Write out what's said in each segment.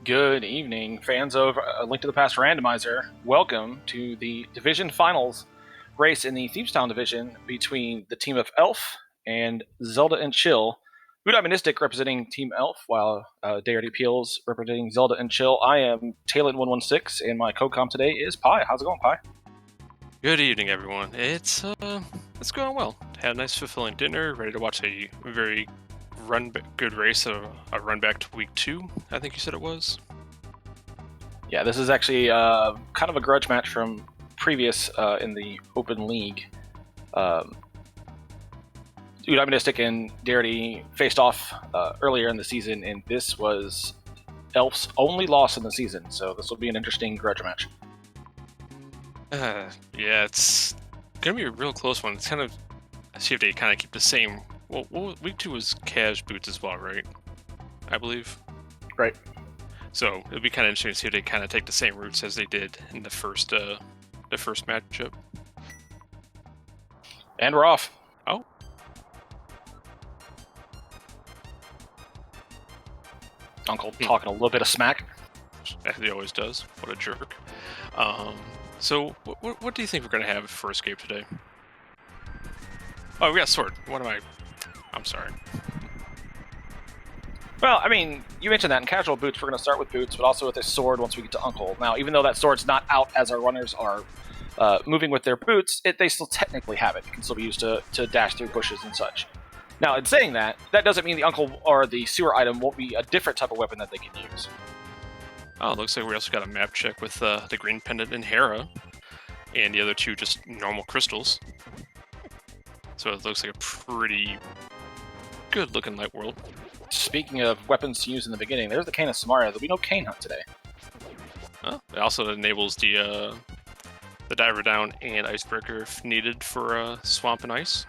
Good evening, fans of A Link to the Past Randomizer. Welcome to the Division Finals race in the Thiefstown Division between the team of Elf and Zelda and Chill. Eudaimonistic representing Team Elf, while deritypeels representing Zelda and Chill. I am Talon116, and my co-com today is Pi. How's it going, Pi? Good evening, everyone. It's going well. Had a nice, fulfilling dinner. Ready to watch a very good race, a run back to week 2. I think you said it was. Yeah, this is actually kind of a grudge match from previous in the Open League. Eudaimonistic and Darity faced off earlier in the season, and this was Elf's only loss in the season, so this will be an interesting grudge match. Yeah, it's gonna be a real close one. It's kind of see if they kind of keep the same. Well, week 2 was Cash Boots as well, right? I believe. Right. So it'll be kind of interesting to see if they kind of take the same routes as they did in the first matchup. And we're off. Oh. Uncle talking a little bit of smack. As he always does. What a jerk. So what do you think we're going to have for Escape today? Oh, we got Sword. I'm sorry. Well, I mean, you mentioned that in casual boots, we're going to start with boots, but also with a sword once we get to Uncle. Now, even though that sword's not out as our runners are moving with their boots, they still technically have it. It can still be used to dash through bushes and such. Now, in saying that, that doesn't mean the Uncle or the sewer item won't be a different type of weapon that they can use. Oh, it looks like we also got a map check with the green pendant and Hera, and the other two just normal crystals. So it looks like a pretty good-looking light world. Speaking of weapons to use in the beginning, there's the Cane of Samaria. There'll be no cane hunt today. Oh, it also enables the diver down and icebreaker if needed for swamp and ice.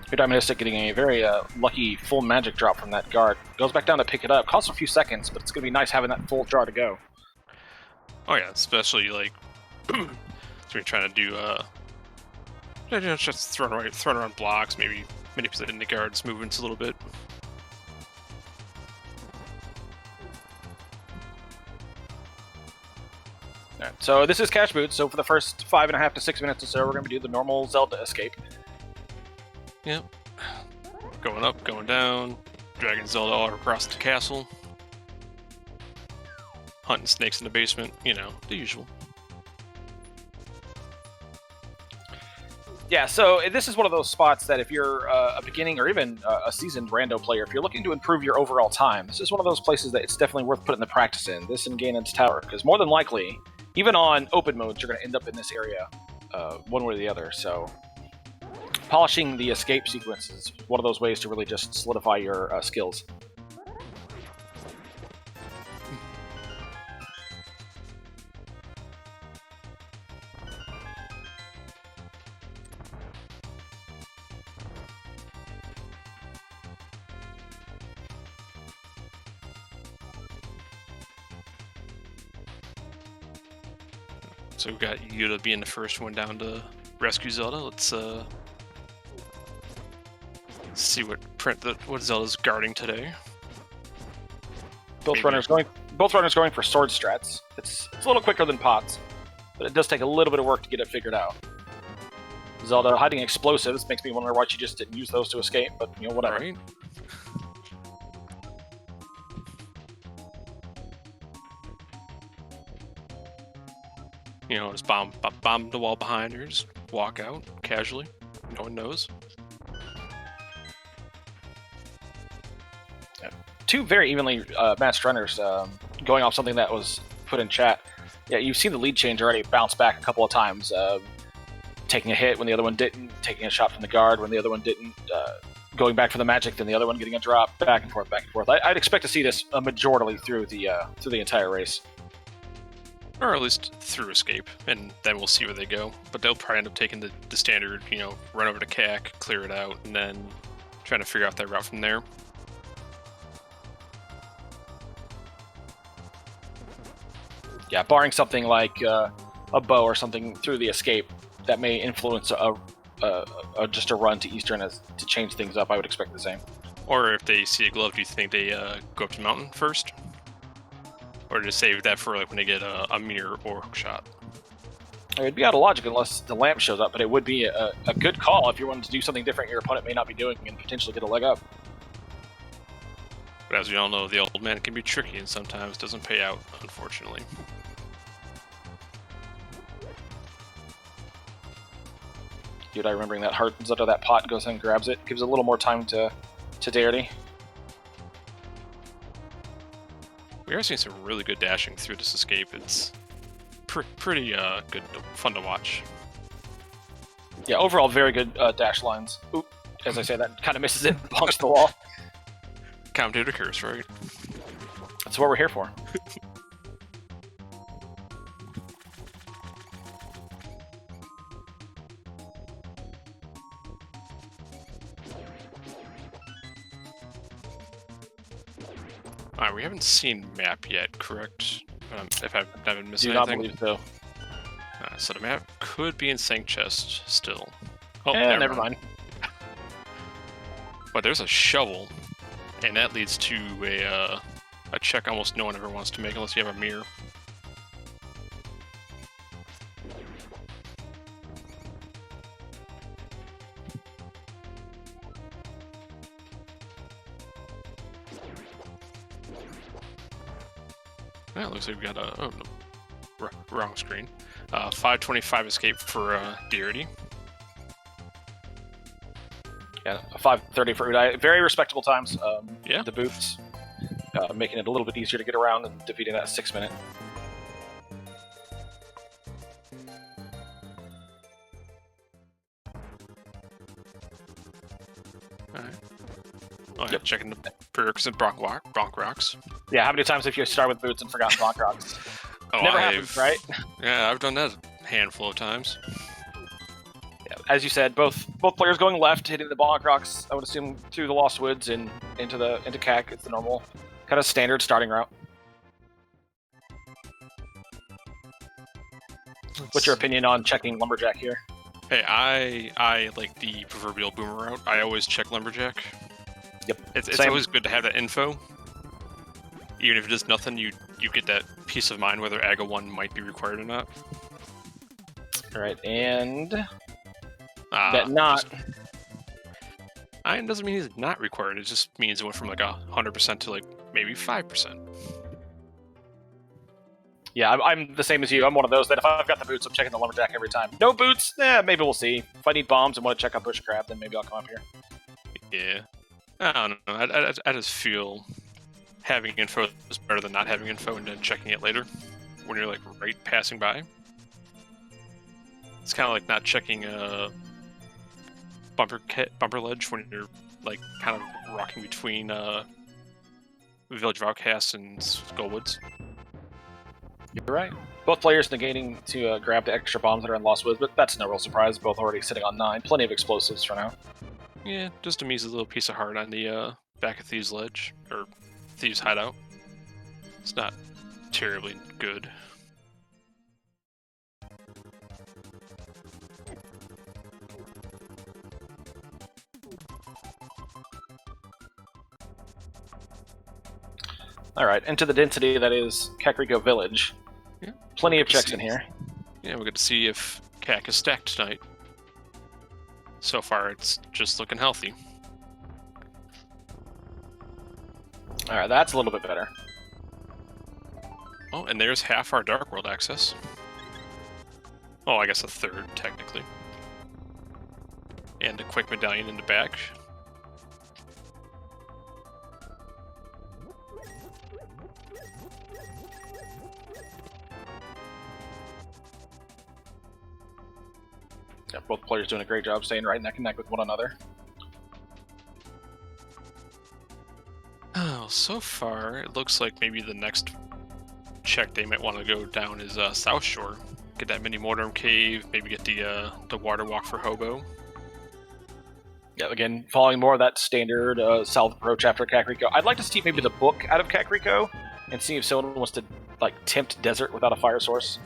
Eudaimonistic getting a very lucky full magic drop from that guard. Goes back down to pick it up. Costs a few seconds, but it's going to be nice having that full draw to go. Oh yeah, especially like so you're trying to do just throwing around blocks, maybe manipulating the guard's movements a little bit. Right, so this is Cash Boots, so for the first 5.5 to 6 minutes or so, we're going to do the normal Zelda escape. Yep. Going up, going down, dragging Zelda all across the castle, hunting snakes in the basement, you know, the usual. Yeah, so this is one of those spots that if you're a beginning or even a seasoned rando player, if you're looking to improve your overall time, this is one of those places that it's definitely worth putting the practice in, this and Ganon's Tower, because more than likely, even on open modes, you're going to end up in this area one way or the other, so polishing the escape sequence is one of those ways to really just solidify your skills. So we've got Yuda being the first one down to rescue Zelda. Let's see what Zelda's guarding today. Both runners going for sword strats. It's a little quicker than pots, but it does take a little bit of work to get it figured out. Zelda hiding explosives makes me wonder why she just didn't use those to escape, but you know, whatever. Right. You know, just bomb the wall behind her, just walk out casually. No one knows. Two very evenly matched runners going off something that was put in chat. Yeah, you've seen the lead change already bounce back a couple of times. Taking a hit when the other one didn't, taking a shot from the guard when the other one didn't, going back for the magic, then the other one getting a drop, back and forth, back and forth. I'd expect to see this majorly through the entire race. Or at least through escape, and then we'll see where they go. But they'll probably end up taking the standard, you know, run over to CAC, clear it out, and then trying to figure out that route from there. Yeah, barring something like a bow or something through the escape that may influence just a run to Eastern to change things up, I would expect the same. Or if they see a glove, do you think they go up to the mountain first? Or just save that for like when they get a mirror or hook shot? It'd be out of logic unless the lamp shows up, but it would be a good call if you wanted to do something different your opponent may not be doing and potentially get a leg up. But as we all know, the old man can be tricky and sometimes doesn't pay out, unfortunately. Dude, I remembering that heartens under that pot, goes in and grabs it. Gives a little more time to Darity. We are seeing some really good dashing through this escape. It's pretty good, fun to watch. Yeah, overall, very good dash lines. Oop, as I say, that kind of misses it, bonks the wall. Commentator curse, right? That's what we're here for. Alright, we haven't seen map yet, correct? If I've been missing Do anything. not believe so. So the map could be in Sank Chest still. Oh, never mind. But there's a shovel, and that leads to a check almost no one ever wants to make unless you have a mirror. That looks like we got a wrong screen. 525 escape for Darity. Yeah, a 5:30 for Udai. Very respectable times. Yeah. The boots, making it a little bit easier to get around and defeating that 6 minute. Alright. Oh, yeah, checking the perks and Bronc Rocks. Yeah, how many times have you started with boots and forgotten Bonk Rocks? Oh, Never happens, right? Yeah, I've done that a handful of times. Yeah, as you said, both players going left, hitting the Bonk Rocks, I would assume, through the Lost Woods and into CAC. It's the normal, kind of standard starting route. What's your opinion on checking Lumberjack here? Hey, I like the proverbial boomer route. I always check Lumberjack. Yep. It's always good to have that info. Even if it does nothing, you get that peace of mind whether AGA 1 might be required or not. Alright, and that not. It doesn't mean he's not required, it just means it went from like 100% to like maybe 5%. Yeah, I'm the same as you. I'm one of those that if I've got the boots, I'm checking the Lumberjack every time. No boots? Maybe we'll see. If I need bombs and want to check out Bush Crab, then maybe I'll come up here. Yeah. I don't know. I just feel having info is better than not having info and then checking it later when you're like right passing by. It's kind of like not checking a bumper ledge when you're like kind of rocking between Village of Outcasts and Skullwoods. You're right. Both players negating to grab the extra bombs that are in Lost Woods, but that's no real surprise. Both already sitting on 9. Plenty of explosives for now. Yeah, just a measly little piece of heart on the back of Thieves' Ledge, or Thieves' Hideout. It's not terribly good. All right, into the density that is Kakariko Village. Yeah. Plenty of checks in here. Yeah, we're going to see if CAC is stacked tonight. So far, it's just looking healthy. All right, that's a little bit better. Oh, and there's half our Dark World access. Oh, I guess a third, technically. And a quick medallion in the back. Yeah, both players doing a great job staying right neck and neck with one another. Oh, so far, it looks like maybe the next check they might want to go down is South Shore. Get that mini Mortem Cave, maybe get the water walk for Hobo. Yeah, again, following more of that standard south approach after Kakariko. I'd like to see maybe the book out of Kakariko and see if someone wants to like tempt desert without a fire source.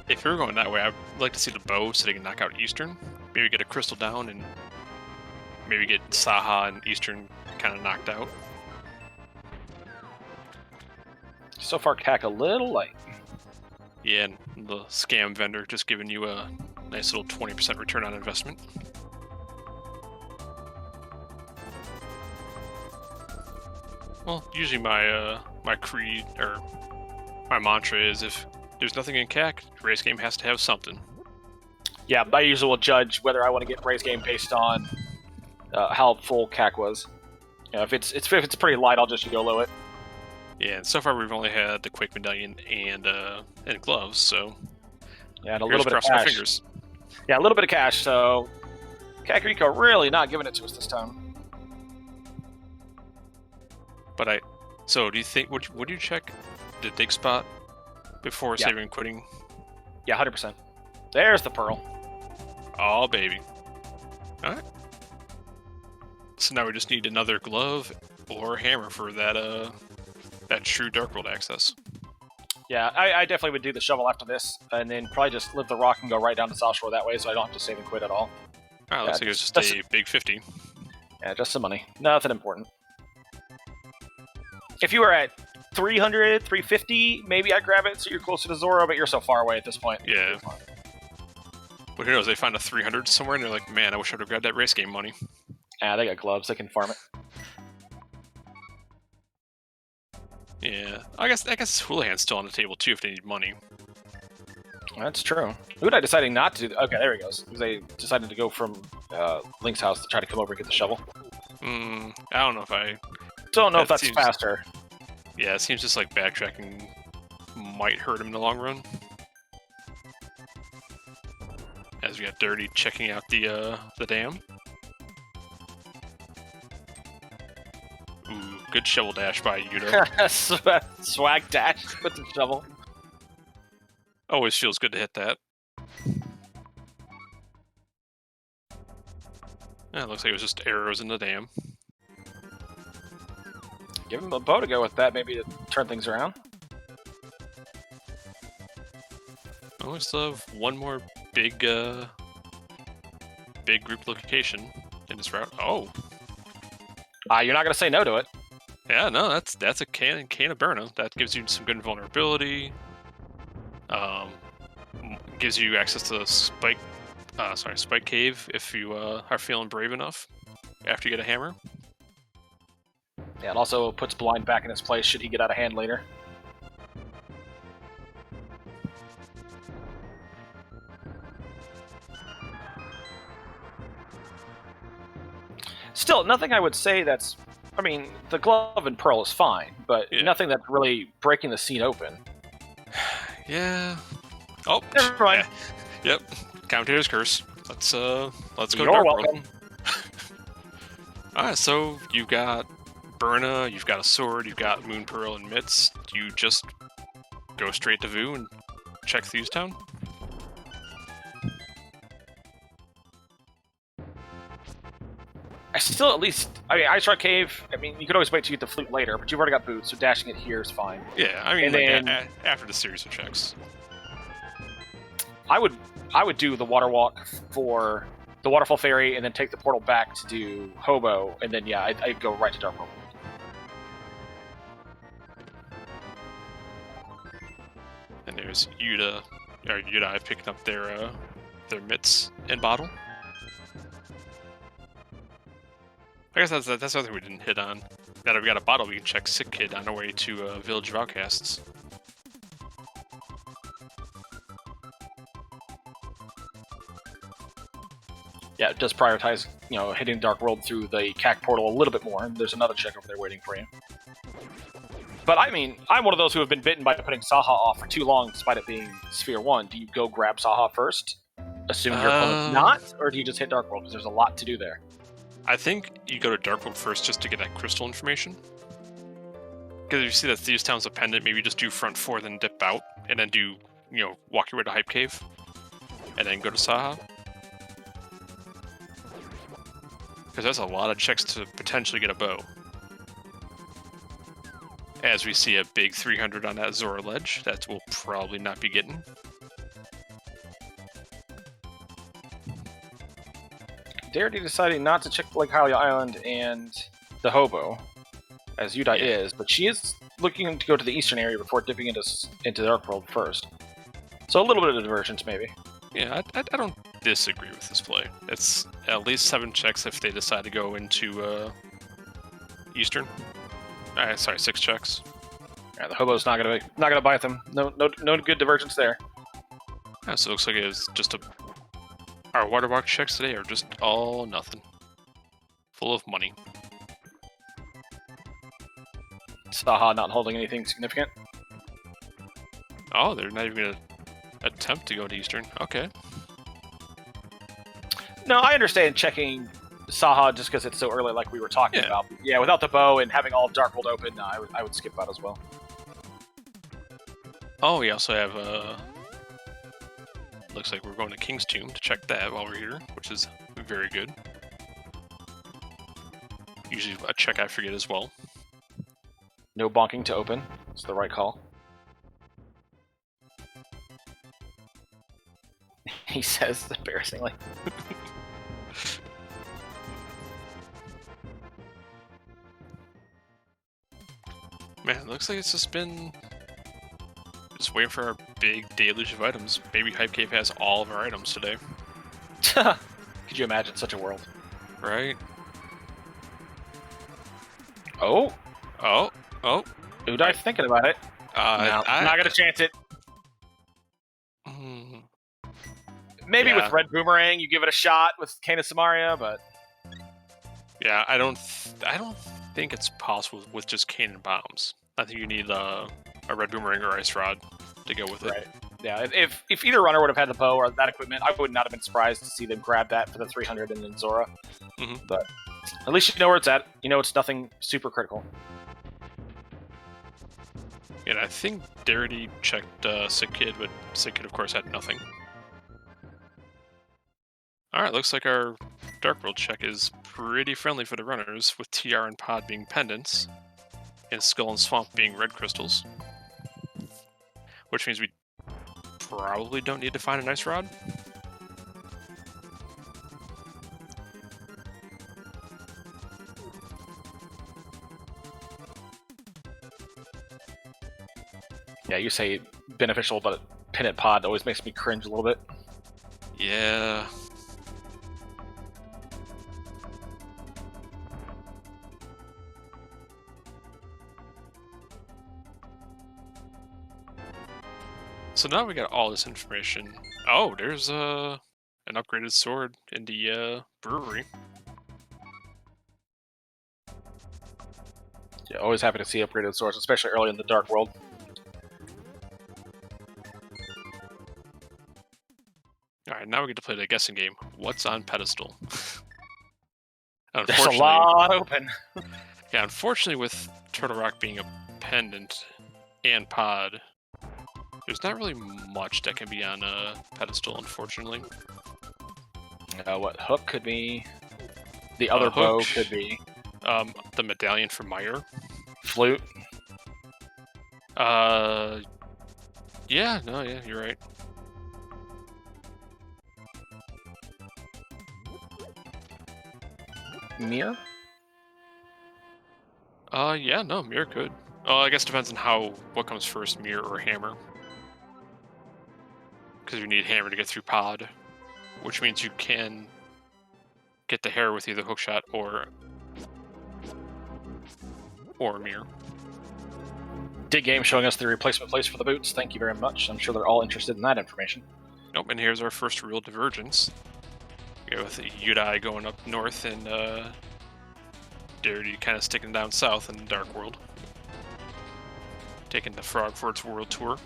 If you're going that way, I'd like to see the bow so they can knock out Eastern. Maybe get a crystal down and maybe get Saha and Eastern kind of knocked out. So far, CAC a little light. Yeah, and the scam vendor just giving you a nice little 20% return on investment. Well, usually my my creed or my mantra is if there's nothing in CAC, race game has to have something. Yeah, I usually will judge whether I want to get race game based on how full CAC was. You know, if it's pretty light, I'll just YOLO it. Yeah, and so far we've only had the quick medallion and gloves, so yeah, and a little bit of cross our cash. fingers. Yeah, a little bit of cash. So Kakariko really not giving it to us this time. But so do you think would you check the dig spot before saving and quitting? Yeah, 100%. There's the pearl. Oh baby. All right. So now we just need another glove or hammer for that that true Dark World access. Yeah, I definitely would do the shovel after this, and then probably just live the rock and go right down to South Shore that way, so I don't have to save and quit at all. Alright, looks like it's just a big 50. Yeah, just some money. Nothing important. If you were at 300, 350, maybe I'd grab it so you're closer to Zoro, but you're so far away at this point. Yeah. But who knows, they find a 300 somewhere and they're like, man, I wish I would have grabbed that race game money. Yeah, they got gloves, they can farm it. Yeah, I guess Houlihan's still on the table too if they need money. That's true. Udai deciding not to do okay, there he goes. Because they decided to go from Link's house to try to come over and get the shovel. I don't know if I... Don't know if that's faster. Yeah, it seems just like backtracking might hurt him in the long run. As we got Dirty checking out the dam. Ooh, good shovel dash by Yudo. Swag dash with the shovel. Always feels good to hit that. Yeah, it looks like it was just arrows in the dam. Give him a bow to go with that, maybe to turn things around. Oh, we still have one more big group location in this route. Oh. You're not gonna say no to it. Yeah, no, that's a can of Burna. That gives you some good vulnerability. Gives you access to Spike Cave if you are feeling brave enough after you get a hammer. Yeah, it also puts Blind back in its place should he get out of hand later. Still, nothing I would say that's... I mean, the glove and pearl is fine, but nothing that's really breaking the scene open. Yeah. Oh, never mind. Yeah. Yep. Commentator's curse. Let's go. You're Dark welcome. World. Alright, so you've got Burna, you've got a sword, you've got Moon Pearl and Mitts. You just go straight to Vu and check Thieves Town? I still at least... I mean, Ice Rock Cave, I mean, you could always wait till you get the flute later, but you've already got boots, so dashing it here is fine. Yeah, I mean, and like, then, after the series of checks. I would do the water walk for the Waterfall Ferry, and then take the portal back to do Hobo, and then, yeah, I'd go right to Dark World. There's Udai picking up their mitts and bottle. I guess that's something we didn't hit on. Now that we got a bottle, we can check Sick Kid on our way to Village of Outcasts. Yeah, it does prioritize, hitting Dark World through the CAC portal a little bit more. There's another check over there waiting for you. But I mean, I'm one of those who have been bitten by putting Saha off for too long, despite it being Sphere 1. Do you go grab Saha first, assume your opponent's not, or do you just hit Dark World? Because there's a lot to do there. I think you go to Dark World first just to get that crystal information. Because if you see that Thieves Town's a pendant, maybe just do front 4, then dip out, and then do, walk your way to Hype Cave, and then go to Saha. Because there's a lot of checks to potentially get a bow. As we see a big 300 on that Zora ledge, that we'll probably not be getting. Darity deciding not to check Lake Hylia Island and the Hobo, as Udai is, but she is looking to go to the eastern area before dipping into Dark World first. So a little bit of divergence, maybe. Yeah, I don't disagree with this play. It's at least 7 checks if they decide to go into Eastern. Sorry, 6 checks. Yeah, the Hobo's not gonna bite them. No good divergence there. Yeah, so it looks like it's just our waterwalk checks today are just all nothing. Full of money. Saha not holding anything significant. Oh, they're not even gonna attempt to go to Eastern. Okay. No, I understand checking Saha just because it's so early, like we were talking about. Yeah, without the bow and having all of Dark World open, I would skip that as well. Oh, we also have looks like we're going to King's Tomb to check that while we're here, which is very good. Usually a check I forget as well. No bonking to open. It's the right call. He says, embarrassingly. Man, it looks like it's just been just waiting for our big deluge of items. Maybe Hype Cave has all of our items today. Could you imagine such a world? Right? Oh. Udai thinking about it. No, not gonna chance it. Maybe with Red Boomerang, you give it a shot with Kana Samaria, but yeah, I don't think it's possible with just Cannon Bombs. I think you need a Red Boomerang or Ice Rod to go with it. Right. Yeah, if either runner would have had the bow or that equipment, I would not have been surprised to see them grab that for the 300 and then Zora. But at least you know where it's at. You know it's nothing super critical. And I think Darity checked Sick Kid, but Sick Kid, of course, had nothing. Alright, looks like our Dark World check is pretty friendly for the runners, with TR and Pod being pendants, and Skull and Swamp being red crystals. Which means we probably don't need to find an Ice Rod. Yeah, you say beneficial, but Pennant Pod always makes me cringe a little bit. Yeah. So now we got all this information. Oh, there's an upgraded sword in the brewery. Yeah, always happy to see upgraded swords, especially early in the Dark World. Alright, now we get to play the guessing game. What's on pedestal? There's a lot open. Yeah, unfortunately with Turtle Rock being a pendant and pod, there's not really much that can be on a pedestal, unfortunately. What hook could be? The other bow could be. The medallion for Meyer. Flute. Yeah, you're right. Mirror? Yeah, no, mirror could. I guess it depends on what comes first, mirror or hammer. because you need hammer to get through pod, which means you can get the hair with either hookshot or a mirror. Dig Game showing us the replacement place for the boots. Thank you very much. I'm sure they're all interested in that information. Nope, and here's our first real divergence. We go with Udai going up north and Darity kind of sticking down south in the Dark World. Taking the Frog for its world tour.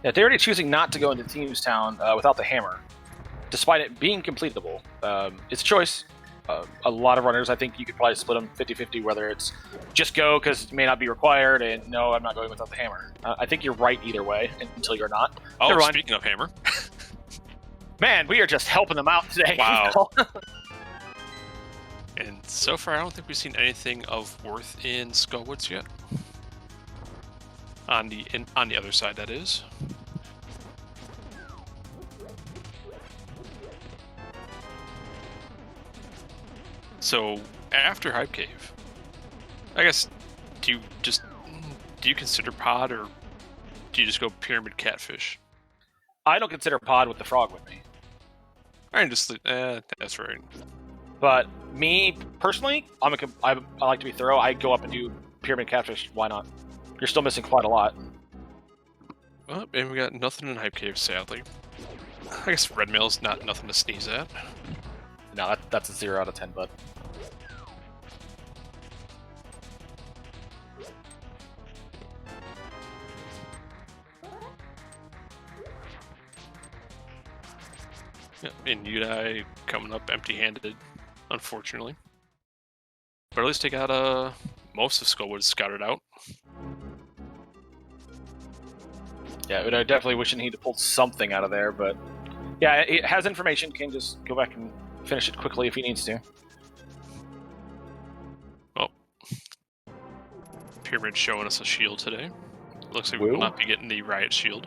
Yeah, Darity choosing not to go into Thieves Town without the hammer, despite it being completable. It's a choice. A lot of runners, I think you could probably split them 50-50, whether it's just go because it may not be required, and no, I'm not going without the hammer. I think you're right either way until you're not. Oh, speaking of hammer. Man, we are just helping them out today. Wow. And so far, I don't think we've seen anything of worth in Skullwoods yet. On the other side, that is. So after Hype Cave, I guess, do you consider pod, or do you just go Pyramid Catfish? I don't consider pod with the frog with me. I just that's right. But me personally, I like to be thorough. I go up and do Pyramid Catfish. Why not? You're still missing quite a lot. Well, and we got nothing in Hype Cave, sadly. I guess Red Mail's nothing to sneeze at. No, that's a 0 out of 10, bud. Yeah, and Udai coming up empty-handed, unfortunately. But at least they got most of Skullwood scouted out. Yeah, I definitely wishing he'd pulled something out of there, but yeah, it has information. Can just go back and finish it quickly if he needs to. Oh, Pyramid showing us a shield today. Looks like we will not be getting the Riot Shield.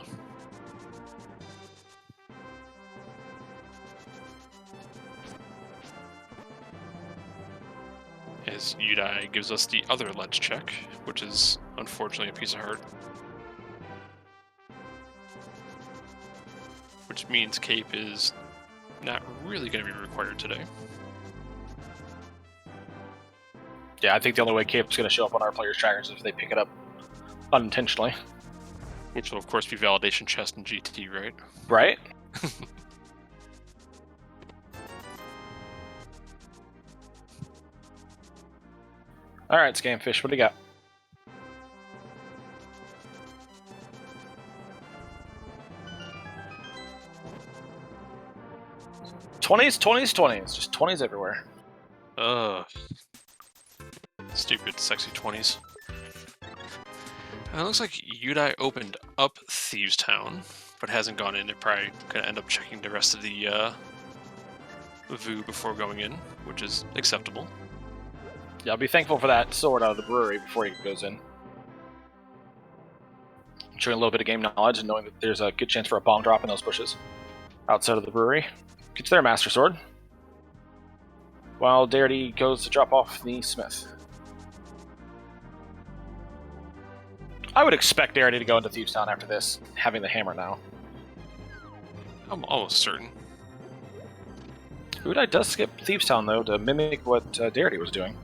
As Udai gives us the other ledge check, which is unfortunately a piece of heart. Which means Cape is not really going to be required today. Yeah, I think the only way Cape's going to show up on our players' trackers is if they pick it up unintentionally. Which will, of course, be Validation Chest and GT, right? Right? Alright, Scamfish, what do you got? '20s, '20s, '20s. Just 20s everywhere. Stupid, sexy 20s. It looks like Udai opened up Thieves Town, but hasn't gone in. They're probably going to end up checking the rest of the VU before going in, which is acceptable. Yeah, I'll be thankful for that sword out of the brewery before he goes in. Showing a little bit of game knowledge and knowing that there's a good chance for a bomb drop in those bushes outside of the brewery. Gets their Master Sword. While Darity goes to drop off the Smith. I would expect Darity to go into Thieves Town after this, having the hammer now. I'm almost certain. Udai does skip Thieves Town, though, to mimic what Darity was doing.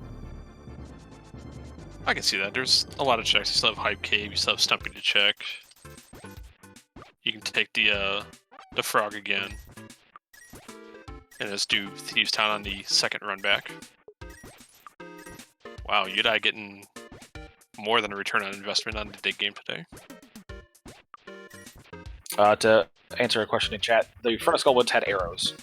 I can see that. There's a lot of checks. You still have Hype Cave, you still have Stumpy to check. You can take the frog again. And just do Thieves Town on the second run back. Wow, Udai getting more than a return on investment on the Dig Game today. To answer a question in chat, the front of Skullwoods had arrows.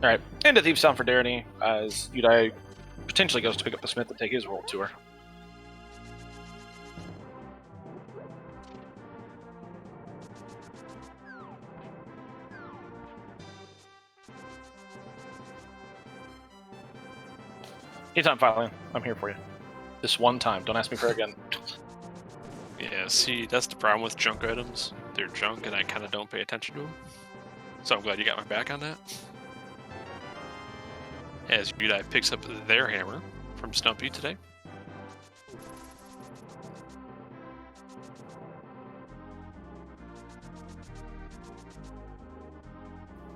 Alright, into Thieves Town for Darity, as Udai potentially goes to pick up the Smith and take his world tour. Anytime, Filing. I'm here for you. This one time. Don't ask me for it again. Yeah, see, that's the problem with junk items. They're junk, and I kind of don't pay attention to them. So I'm glad you got my back on that. As Udai picks up their hammer from Stumpy today.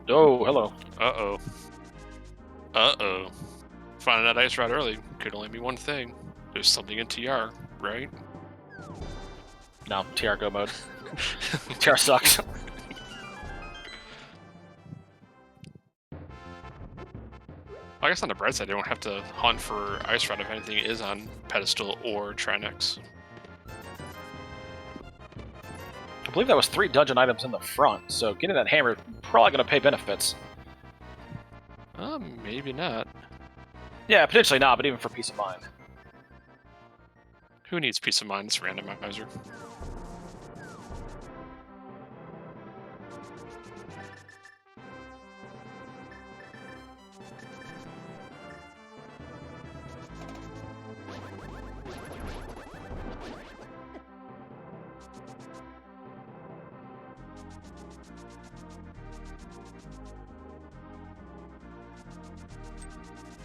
Oh, hello. Uh-oh. Uh-oh. Finding that ice rod early could only be one thing. There's something in TR, right? No, TR go mode. TR sucks. I guess on the bright side, they don't have to hunt for ice rod if anything is on pedestal or Trinex. I believe that was 3 dungeon items in the front, so getting that hammer probably going to pay benefits. Maybe not. Yeah, potentially not, but even for peace of mind. Who needs peace of mind? It's randomizer.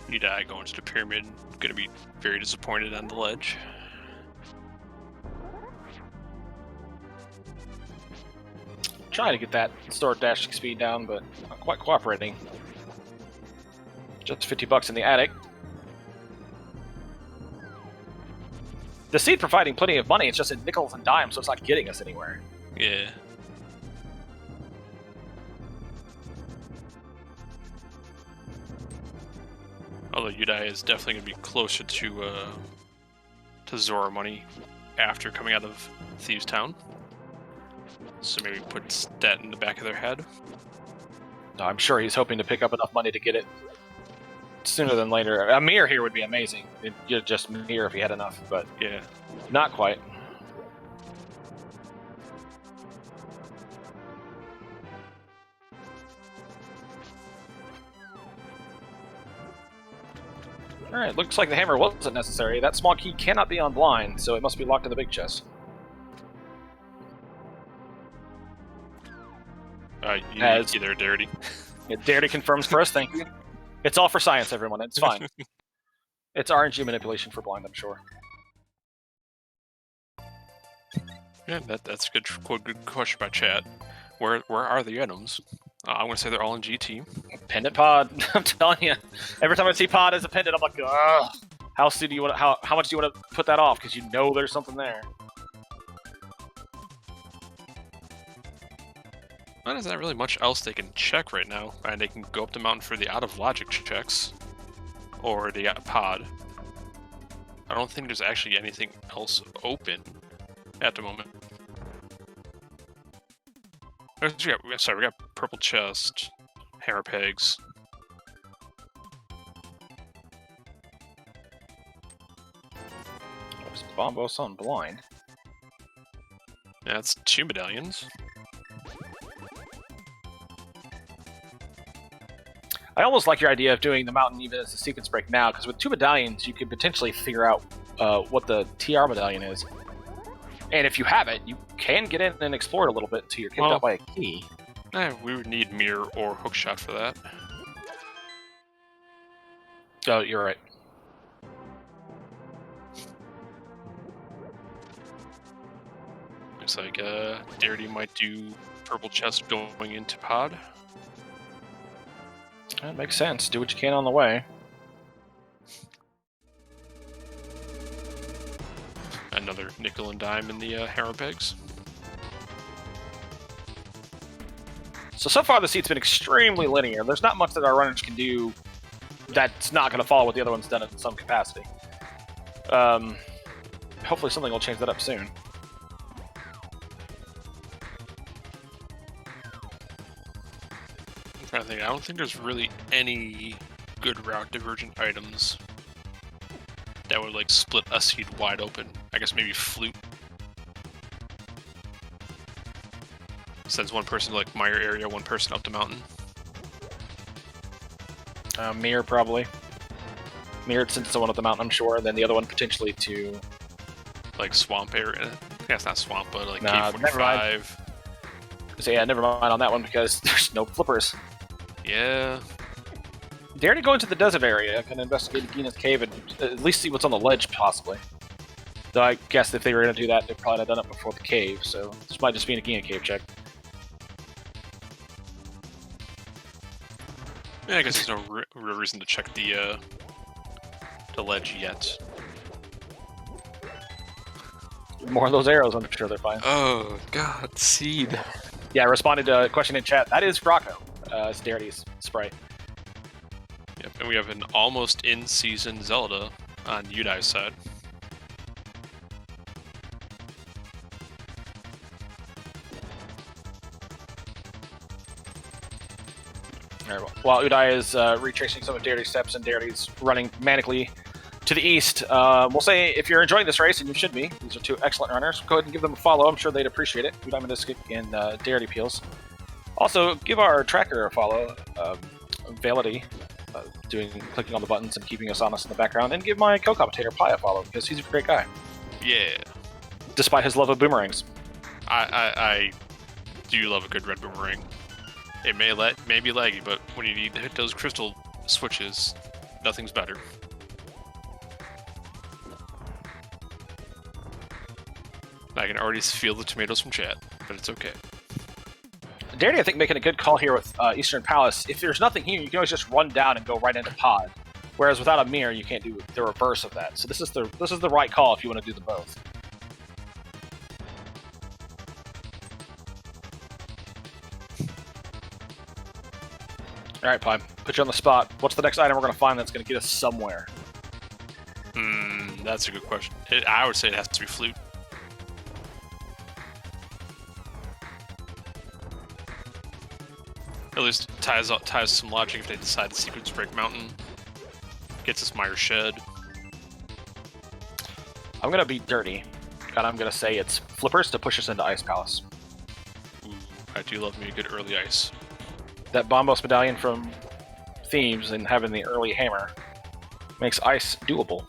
Udai going to the pyramid, gonna be very disappointed on the ledge. Trying to get that store dashing speed down, but not quite cooperating. Just 50 bucks in the attic. The seed providing plenty of money, it's just in nickels and dimes, so it's not getting us anywhere. Yeah. Although Udai is definitely going to be closer to Zora money after coming out of Thieves Town. So maybe put that in the back of their head. No, I'm sure he's hoping to pick up enough money to get it sooner than later. A mirror here would be amazing. It'd just mirror if he had enough, but yeah, not quite. Alright, looks like the hammer wasn't necessary. That small key cannot be on blind, so it must be locked in the big chest. Either Darity. Yeah, Darity confirms for us, thank you. It's all for science, everyone. It's fine. It's RNG manipulation for blind, I'm sure. Yeah, that's a good question by chat. Where are the items? I'm gonna say they're all in GT. Pendant pod. I'm telling you, every time I see pod as a pendant, I'm like, ugh. How soon do you want? How much do you want to put that off? Because you know there's something there. Well, there's not really much else they can check right now, and they can go up the mountain for the out of logic checks, or the pod. I don't think there's actually anything else open at the moment. Sorry, we got purple chest, hammer pegs. There's Bombos on blind. Yeah, that's 2 medallions. I almost like your idea of doing the mountain even as a sequence break now, because with 2 medallions, you could potentially figure out what the TR medallion is. And if you have it, you can get in and explore it a little bit until you're kicked out by a key. We would need mirror or hookshot for that. Oh, you're right. Looks like Darity might do purple chest going into pod. That makes sense. Do what you can on the way. Another nickel and dime in the hammer pegs. So far the seat's been extremely linear. There's not much that our runners can do that's not going to follow what the other one's done in some capacity. Hopefully something will change that up soon. I don't think there's really any good route divergent items that would like split a seed wide open. I guess maybe flute. Sends one person to like Mire area, one person up the mountain. Mirror probably. Mirrored sends someone up the mountain, I'm sure, and then the other one potentially to like swamp area. Yeah, it's not swamp, but like nah, K45. So yeah, never mind on that one because there's no flippers. Yeah. Dare to go into the desert area and investigate Gina's cave and at least see what's on the ledge, possibly. Though I guess if they were going to do that, they'd probably have done it before the cave, so this might just be a Gina cave check. Yeah, I guess there's no real reason to check the ledge yet. More of those arrows, I'm sure they're fine. Oh, God, seed. Yeah, I responded to a question in chat. That is Rocco. It's Darity's sprite. Yep, and we have an almost in-season Zelda on Eudai's side. Alright, while Udai is retracing some of Darity's steps and Darity's running manically to the east, we'll say if you're enjoying this race, and you should be, these are two excellent runners, go ahead and give them a follow. I'm sure they'd appreciate it. Eudaimonistic and deritypeels. Also, give our tracker a follow, Validity, clicking on the buttons and keeping us honest in the background, and give my co-commentator Pi a follow, because he's a great guy. Yeah. Despite his love of boomerangs. I do love a good red boomerang. It may be laggy, but when you need to hit those crystal switches, nothing's better. I can already feel the tomatoes from chat, but it's okay. Darity, I think, making a good call here with Eastern Palace. If there's nothing here, you can always just run down and go right into pod. Whereas without a mirror, you can't do the reverse of that. So this is the right call if you want to do them both. All right, Pi, put you on the spot. What's the next item we're going to find that's going to get us somewhere? That's a good question. I would say it has to be flute. At least ties some logic if they decide the Secrets Break Mountain gets us Myers Shed. I'm going to be dirty, and I'm going to say it's flippers to push us into Ice Palace. Ooh, I do love me a good early ice. That Bombos medallion from Themes and having the early hammer makes ice doable.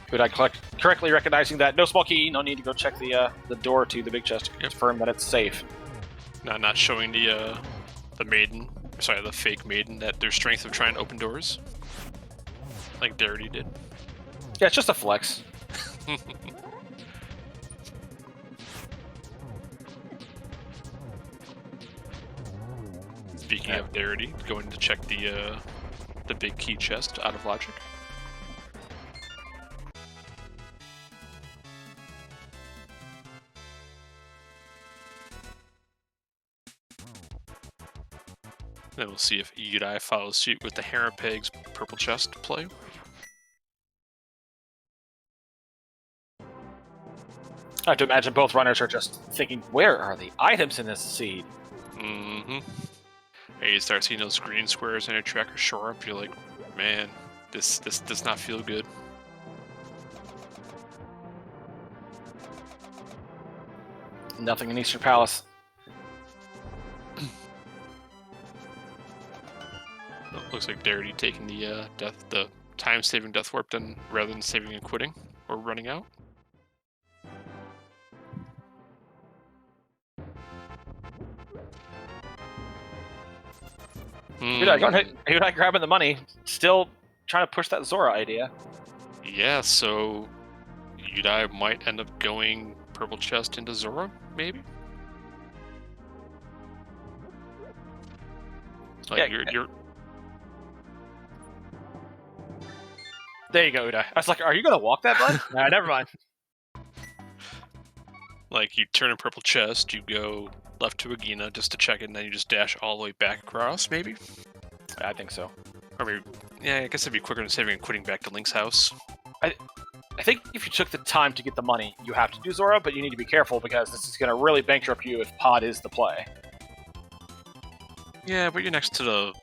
Good, I correctly recognizing that no small key, no need to go check the door to the big chest to confirm that it's safe. Not showing the maiden, sorry, the fake maiden, that their strength of trying to open doors, like Darity did. Yeah, it's just a flex. Speaking of Darity, going to check the big key chest out of logic. Then we'll see if Eudai follows suit with the Harapeg's purple chest play. I have to imagine both runners are just thinking, where are the items in this seed? Mm-hmm. Hey, you start seeing those green squares on your tracker shore up, you're like, man, this does not feel good. Nothing in Eastern Palace. Looks like Darity taking the time-saving death warp then rather than saving and quitting or running out. Udai grabbing the money, still trying to push that Zora idea. Yeah, so Udai might end up going purple chest into Zora, maybe. Like yeah, you're. There you go, Udai. I was like, are you gonna walk that, bud? Nah, never mind. Like, you turn a purple chest, you go left to Agina just to check it, and then you just dash all the way back across, maybe? I think so. Or maybe, yeah, I guess it'd be quicker than saving and quitting back to Link's house. I think if you took the time to get the money, you have to do Zora, but you need to be careful because this is going to really bankrupt you if Pod is the play. Yeah, but you're next to the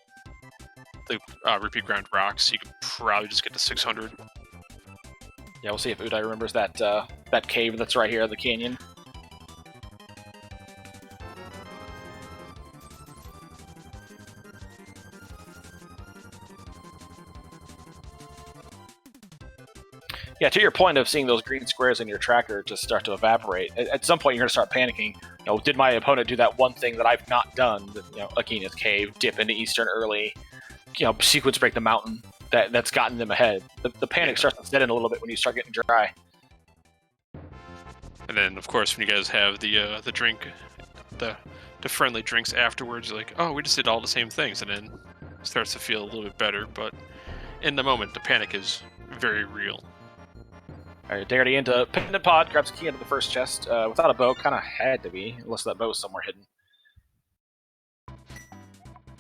repeat ground rocks, so you could probably just get to 600. Yeah, we'll see if Udai remembers that that cave that's right here in the canyon. Yeah, to your point of seeing those green squares in your tracker just start to evaporate, at some point you're going to start panicking. Did my opponent do that one thing that I've not done? Akina's Cave, dip into Eastern early, sequence break the mountain. That's gotten them ahead. The panic starts to set in a little bit when you start getting dry. And then, of course, when you guys have the drink, the friendly drinks afterwards, you're like, oh, we just did all the same things, and then it starts to feel a little bit better. But in the moment, the panic is very real. All right, Darity into Pendant Pod, grabs a key into the first chest. Without a bow, kind of had to be, unless that bow is somewhere hidden.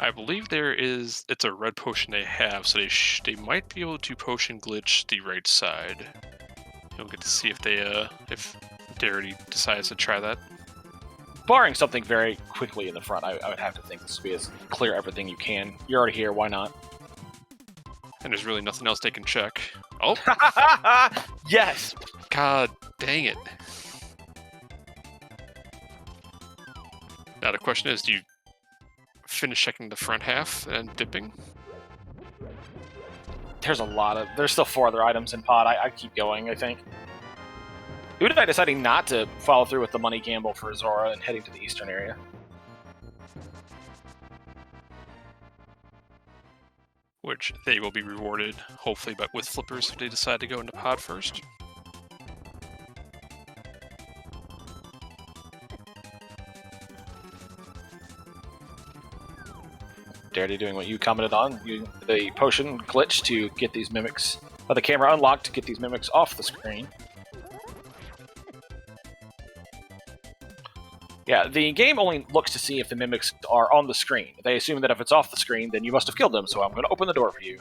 I believe it's a red potion they have, so they might be able to potion glitch the right side. You'll get to see if Darity decides to try that. Barring something very quickly in the front, I would have to think this would be as clear everything you can. You're already here, why not? And there's really nothing else they can check. Oh! Yes! God dang it. Now the question is, do you finish checking the front half and dipping? There's still 4 other items in pod. I keep going, I think. Udai deciding not to follow through with the money gamble for Zora and heading to the eastern area. Which they will be rewarded, hopefully, but with flippers if they decide to go into pod first. Darity doing what you commented on, using the potion glitch to get these mimics, the camera unlocked to get these mimics off the screen. Yeah, the game only looks to see if the mimics are on the screen. They assume that if it's off the screen, then you must have killed them, so I'm going to open the door for you.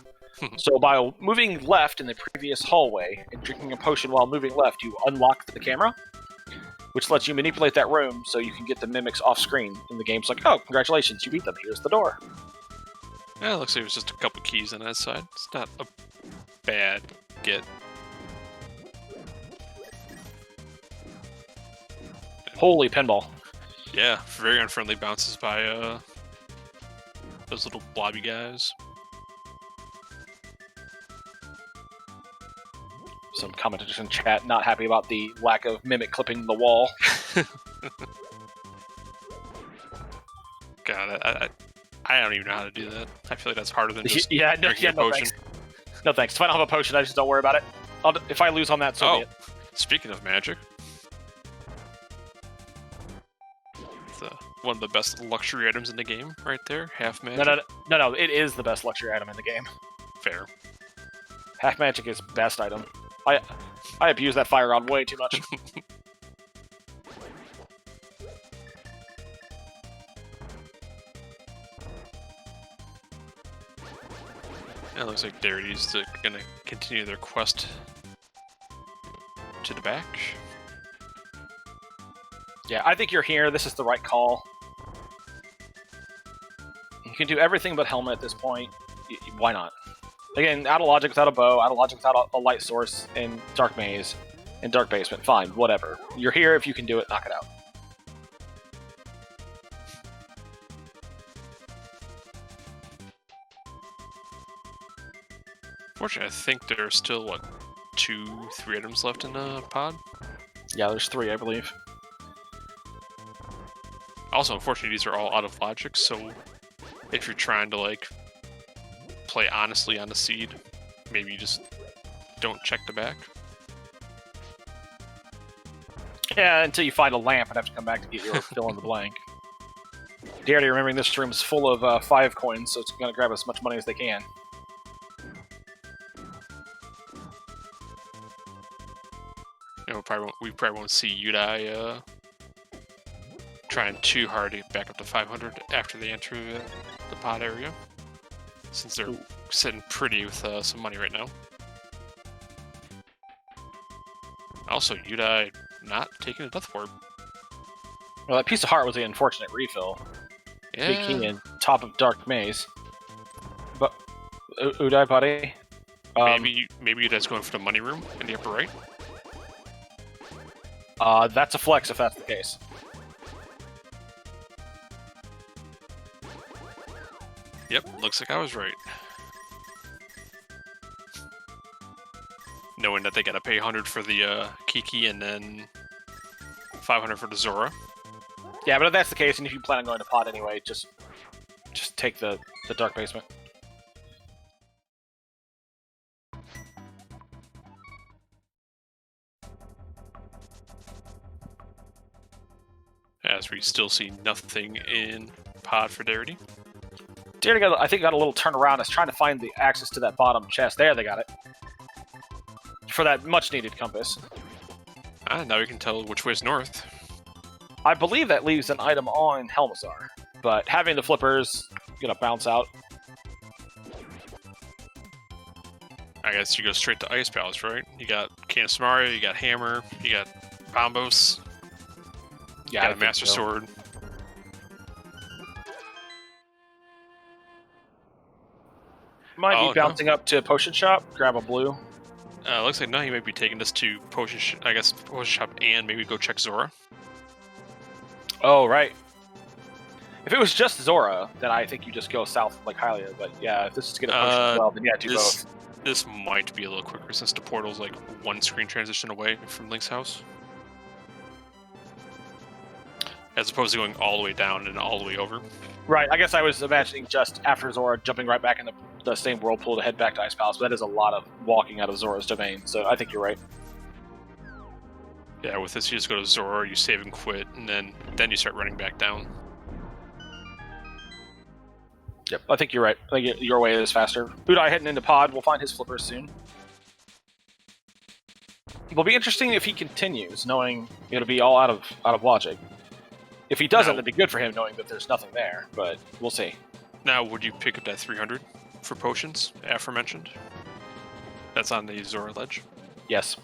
So by moving left in the previous hallway and drinking a potion while moving left, you unlock the camera, which lets you manipulate that room so you can get the mimics off screen. And the game's like, oh, congratulations, you beat them, here's the door. Yeah, it looks like it was just a couple keys on that side. It's not a bad get. Holy pinball. Yeah, very unfriendly bounces by those little blobby guys. Some commenters in chat not happy about the lack of mimic clipping the wall. God, I don't even know how to do that. I feel like that's harder than just no potion. Thanks. No thanks. If I don't have a potion, I just don't worry about it. If I lose on that, so be it. Speaking of magic, one of the best luxury items in the game, right there. Half magic. No. It is the best luxury item in the game. Fair. Half magic is best item. I abuse that fire rod way too much. It looks like Darity's gonna continue their quest to the back. Yeah, I think you're here. This is the right call. You can do everything but helmet at this point. Why not? Again, out of logic without a bow, out of logic without a light source, in Dark Maze, in Dark Basement. Fine, whatever. You're here. If you can do it, knock it out. Fortunately, I think there are still, 2, 3 items left in the pod? Yeah, there's 3, I believe. Also, unfortunately, these are all out of logic, so if you're trying to, play honestly on the seed, maybe you just don't check the back. Yeah, until you find a lamp and have to come back to get your fill in the blank. Darity remembering this room is full of 5 coins, so it's going to grab as much money as they can. We probably won't see Udai trying too hard to get back up to 500 after they enter the pod area, since they're sitting pretty with some money right now. Also, Udai not taking a death warp. Well, that piece of heart was an unfortunate refill. Yeah. Big key in top of Dark Maze. But Udai, buddy. Maybe Udai's going for the money room in the upper right. That's a flex if that's the case. Yep, looks like I was right. knowing that they gotta pay 100 for the Kiki and then 500 for the Zora. Yeah, but if that's the case, and if you plan on going to pod anyway, just take the dark basement. As we still see nothing in pod for Darity. Darity I think got a little turnaround. Is trying to find the access to that bottom chest. There, they got it. For that much-needed compass. Now we can tell which way's north. I believe that leaves an item on Helmazar, but having the flippers gonna bounce out. I guess you go straight to Ice Palace, right? You got Canis Mario, you got Hammer, you got Bombos, you got a Master Sword. Might be bouncing up to Potion Shop, grab a blue. Looks like now you might be taking this to Potion Shop and maybe go check Zora. Oh, right. If it was just Zora, then I think you just go south like Hylia. But yeah, if this is to get a potion as well, then yeah, do both. This might be a little quicker since the portal's like one screen transition away from Link's house. As opposed to going all the way down and all the way over. Right, I guess I was imagining just after Zora jumping right back in the same whirlpool to head back to Ice Palace, but that is a lot of walking out of Zora's domain, so I think you're right. Yeah, with this you just go to Zora, you save and quit, and then you start running back down. Yep, I think you're right. I think your way is faster. Udai heading into pod, we'll find his flippers soon. It'll be interesting if he continues, knowing it'll be all out of logic. If he doesn't, it'd be good for him knowing that there's nothing there, but we'll see. Now, would you pick up that 300 for potions, aforementioned? That's on the Zora ledge? Yes.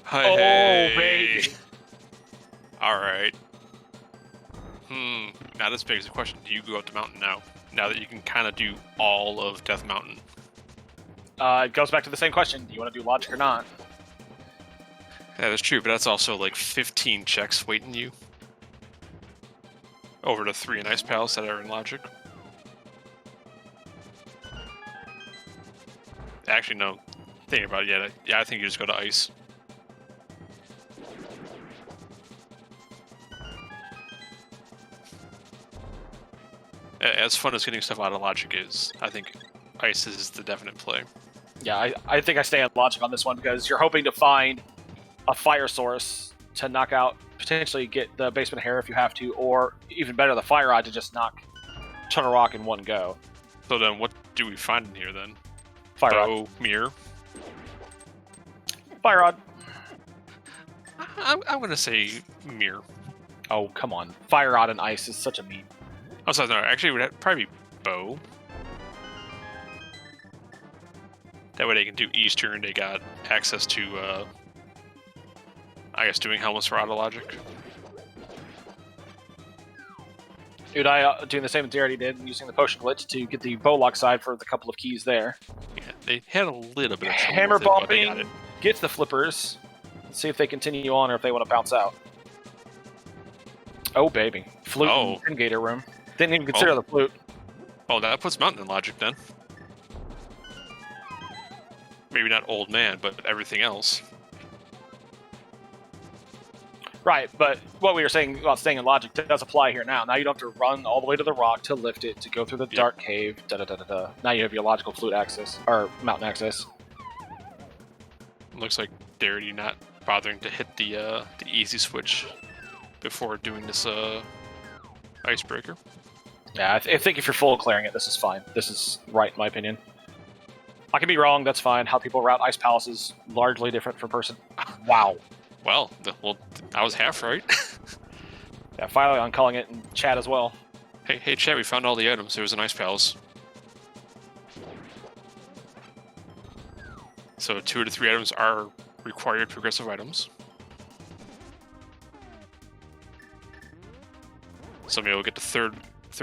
Hey. Oh, baby! Alright. Now this begs the question, do you go up the mountain now? Now that you can kind of do all of Death Mountain? It goes back to the same question. Do you want to do logic or not? That is true, but that's also like 15 checks waiting you. Over to 3 in Ice Palace that are in logic. Actually, no. Thinking about it, yeah, I think you just go to Ice. As fun as getting stuff out of logic is, I think Ice is the definite play. Yeah, I think I stay on logic on this one because you're hoping to find a fire source to knock out, potentially get the basement hair if you have to, or even better, the fire rod to just knock ton of rock in one go. So then what do we find in here then? Fire rod. Mirror. Fire rod. I'm gonna say mirror. Oh, come on. Fire rod and ice is such a meat. Oh, sorry, no, actually it would probably be bow. That way they can do Eastern, they got access to I guess doing Helmets for auto logic. Udai doing the same as Darity did, using the potion glitch to get the bow lock side for the couple of keys there. Yeah, they had a little bit of trouble Hammer with it, but they got bumping, it. gets the flippers. Let's see if they continue on or if they want to bounce out. Oh, baby. Flute in Gator room. Didn't even consider the flute. Oh, that puts Mountain in logic then. Maybe not old man, but everything else. Right, but what we were saying about staying in logic does apply here now. Now you don't have to run all the way to the rock to lift it, to go through the dark cave, da-da-da-da-da. Now you have your logical flute access, or mountain access. Looks like Darity not bothering to hit the easy switch before doing this icebreaker. Yeah, I think if you're full clearing it, this is fine. This is right, in my opinion. I can be wrong, that's fine. How people route Ice Palace is largely different per person. Wow. Well, I was half right. Yeah, finally I'm calling it in chat as well. Hey, chat, we found all the items. There was an Ice Palace. So 2 to 3 items are required progressive items. So maybe we'll get the third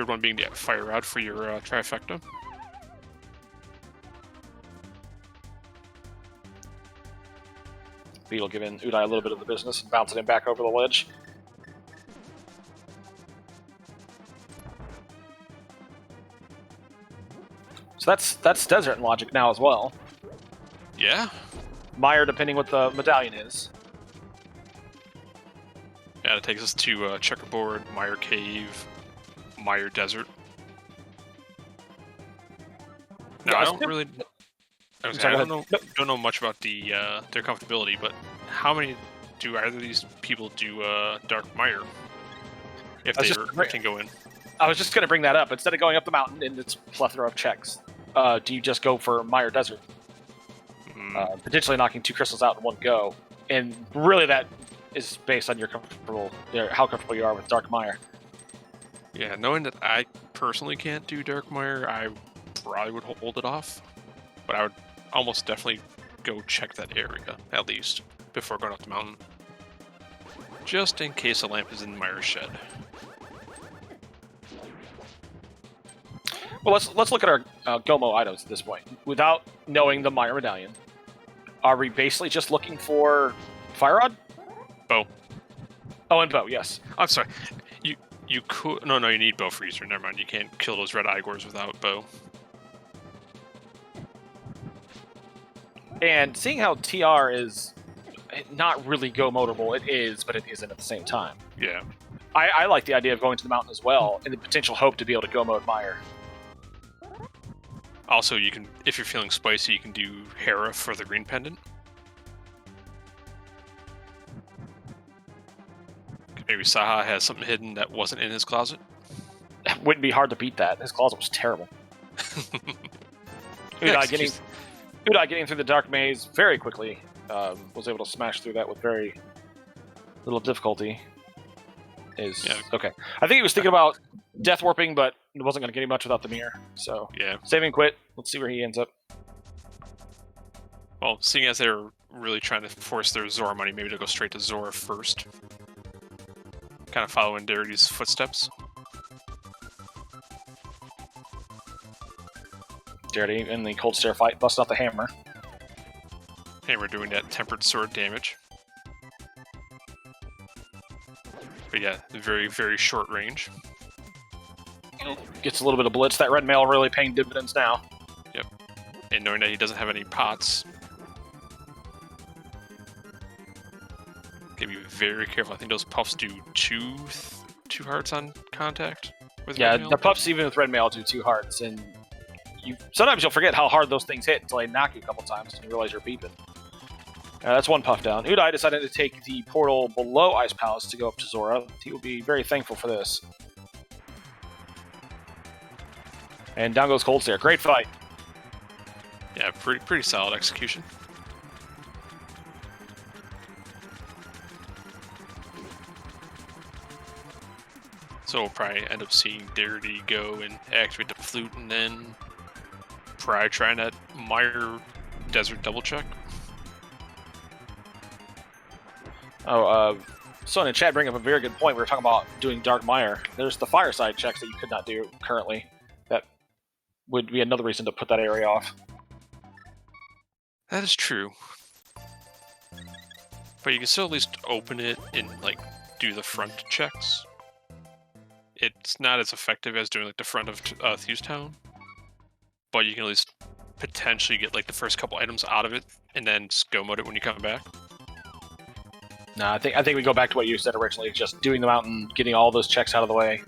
one being the fire rod for your trifecta. Beetle giving Udai a little bit of the business and bouncing him back over the ledge. So that's desert logic now as well. Yeah. Mire, depending what the medallion is. Yeah, it takes us to Checkerboard, Mire Cave, Mire Desert. No, I don't really. I don't know much about the their comfortability, but how many do either of these people do Dark Mire? If they can go in. I was just going to bring that up. Instead of going up the mountain in its plethora of checks, do you just go for Mire Desert? Potentially knocking 2 crystals out in one go. And really that is based on how comfortable you are with Dark Mire. Yeah, knowing that I personally can't do Dark Mire, I probably would hold it off. But I would almost definitely go check that area, at least, before going up the mountain. Just in case a lamp is in Mire's shed. Well, let's look at our Gomo items at this point. Without knowing the Mire medallion, are we basically just looking for Fire Rod? Bow. Oh, and bow, yes. I'm sorry. You could... No, you need Bow Freezer. Never mind. You can't kill those red Igors without bow. And seeing how TR is not really go-modable, it is, but it isn't at the same time. Yeah. I like the idea of going to the mountain as well, and the potential hope to be able to go-mode Mire. Also, you can, if you're feeling spicy, you can do Hera for the green pendant. Maybe Saha has something hidden that wasn't in his closet. It wouldn't be hard to beat that. His closet was terrible. Udai getting through the dark maze very quickly. Was able to smash through that with very little difficulty. Okay. I think he was thinking about death warping, but it wasn't going to get him much without the mirror. So yeah, save and quit. Let's see where he ends up. Well, seeing as they're really trying to force their Zora money, maybe they'll go straight to Zora first. Kind of following Darity's footsteps. Darity in the cold stare fight, busting out the hammer. Hammer doing that tempered sword damage. But yeah, very, very short range. Gets a little bit of blitz. That red mail really paying dividends now. Yep. And knowing that he doesn't have any pots. Gotta be very careful. I think those puffs do two hearts on contact with red mail. The puffs even with red mail do 2 hearts, and sometimes you'll forget how hard those things hit until they knock you a couple times and you realize you're beeping. That's 1 puff down. Udai decided to take the portal below Ice Palace to go up to Zora. He will be very thankful for this. And down goes Cold Stare. Great fight. Yeah, pretty solid execution. So we'll probably end up seeing Darity go and activate the flute, and then probably trying that Mire Desert double check. Son and Chad bring up a very good point. We were talking about doing Dark Mire. There's the fireside checks that you could not do currently. That would be another reason to put that area off. That is true. But you can still at least open it and, like, do the front checks. It's not as effective as doing, like, the front of Thieves Town. But you can at least potentially get, like, the first couple items out of it and then go mode it when you come back. No, I think we go back to what you said originally, just doing the mountain, getting all those checks out of the way,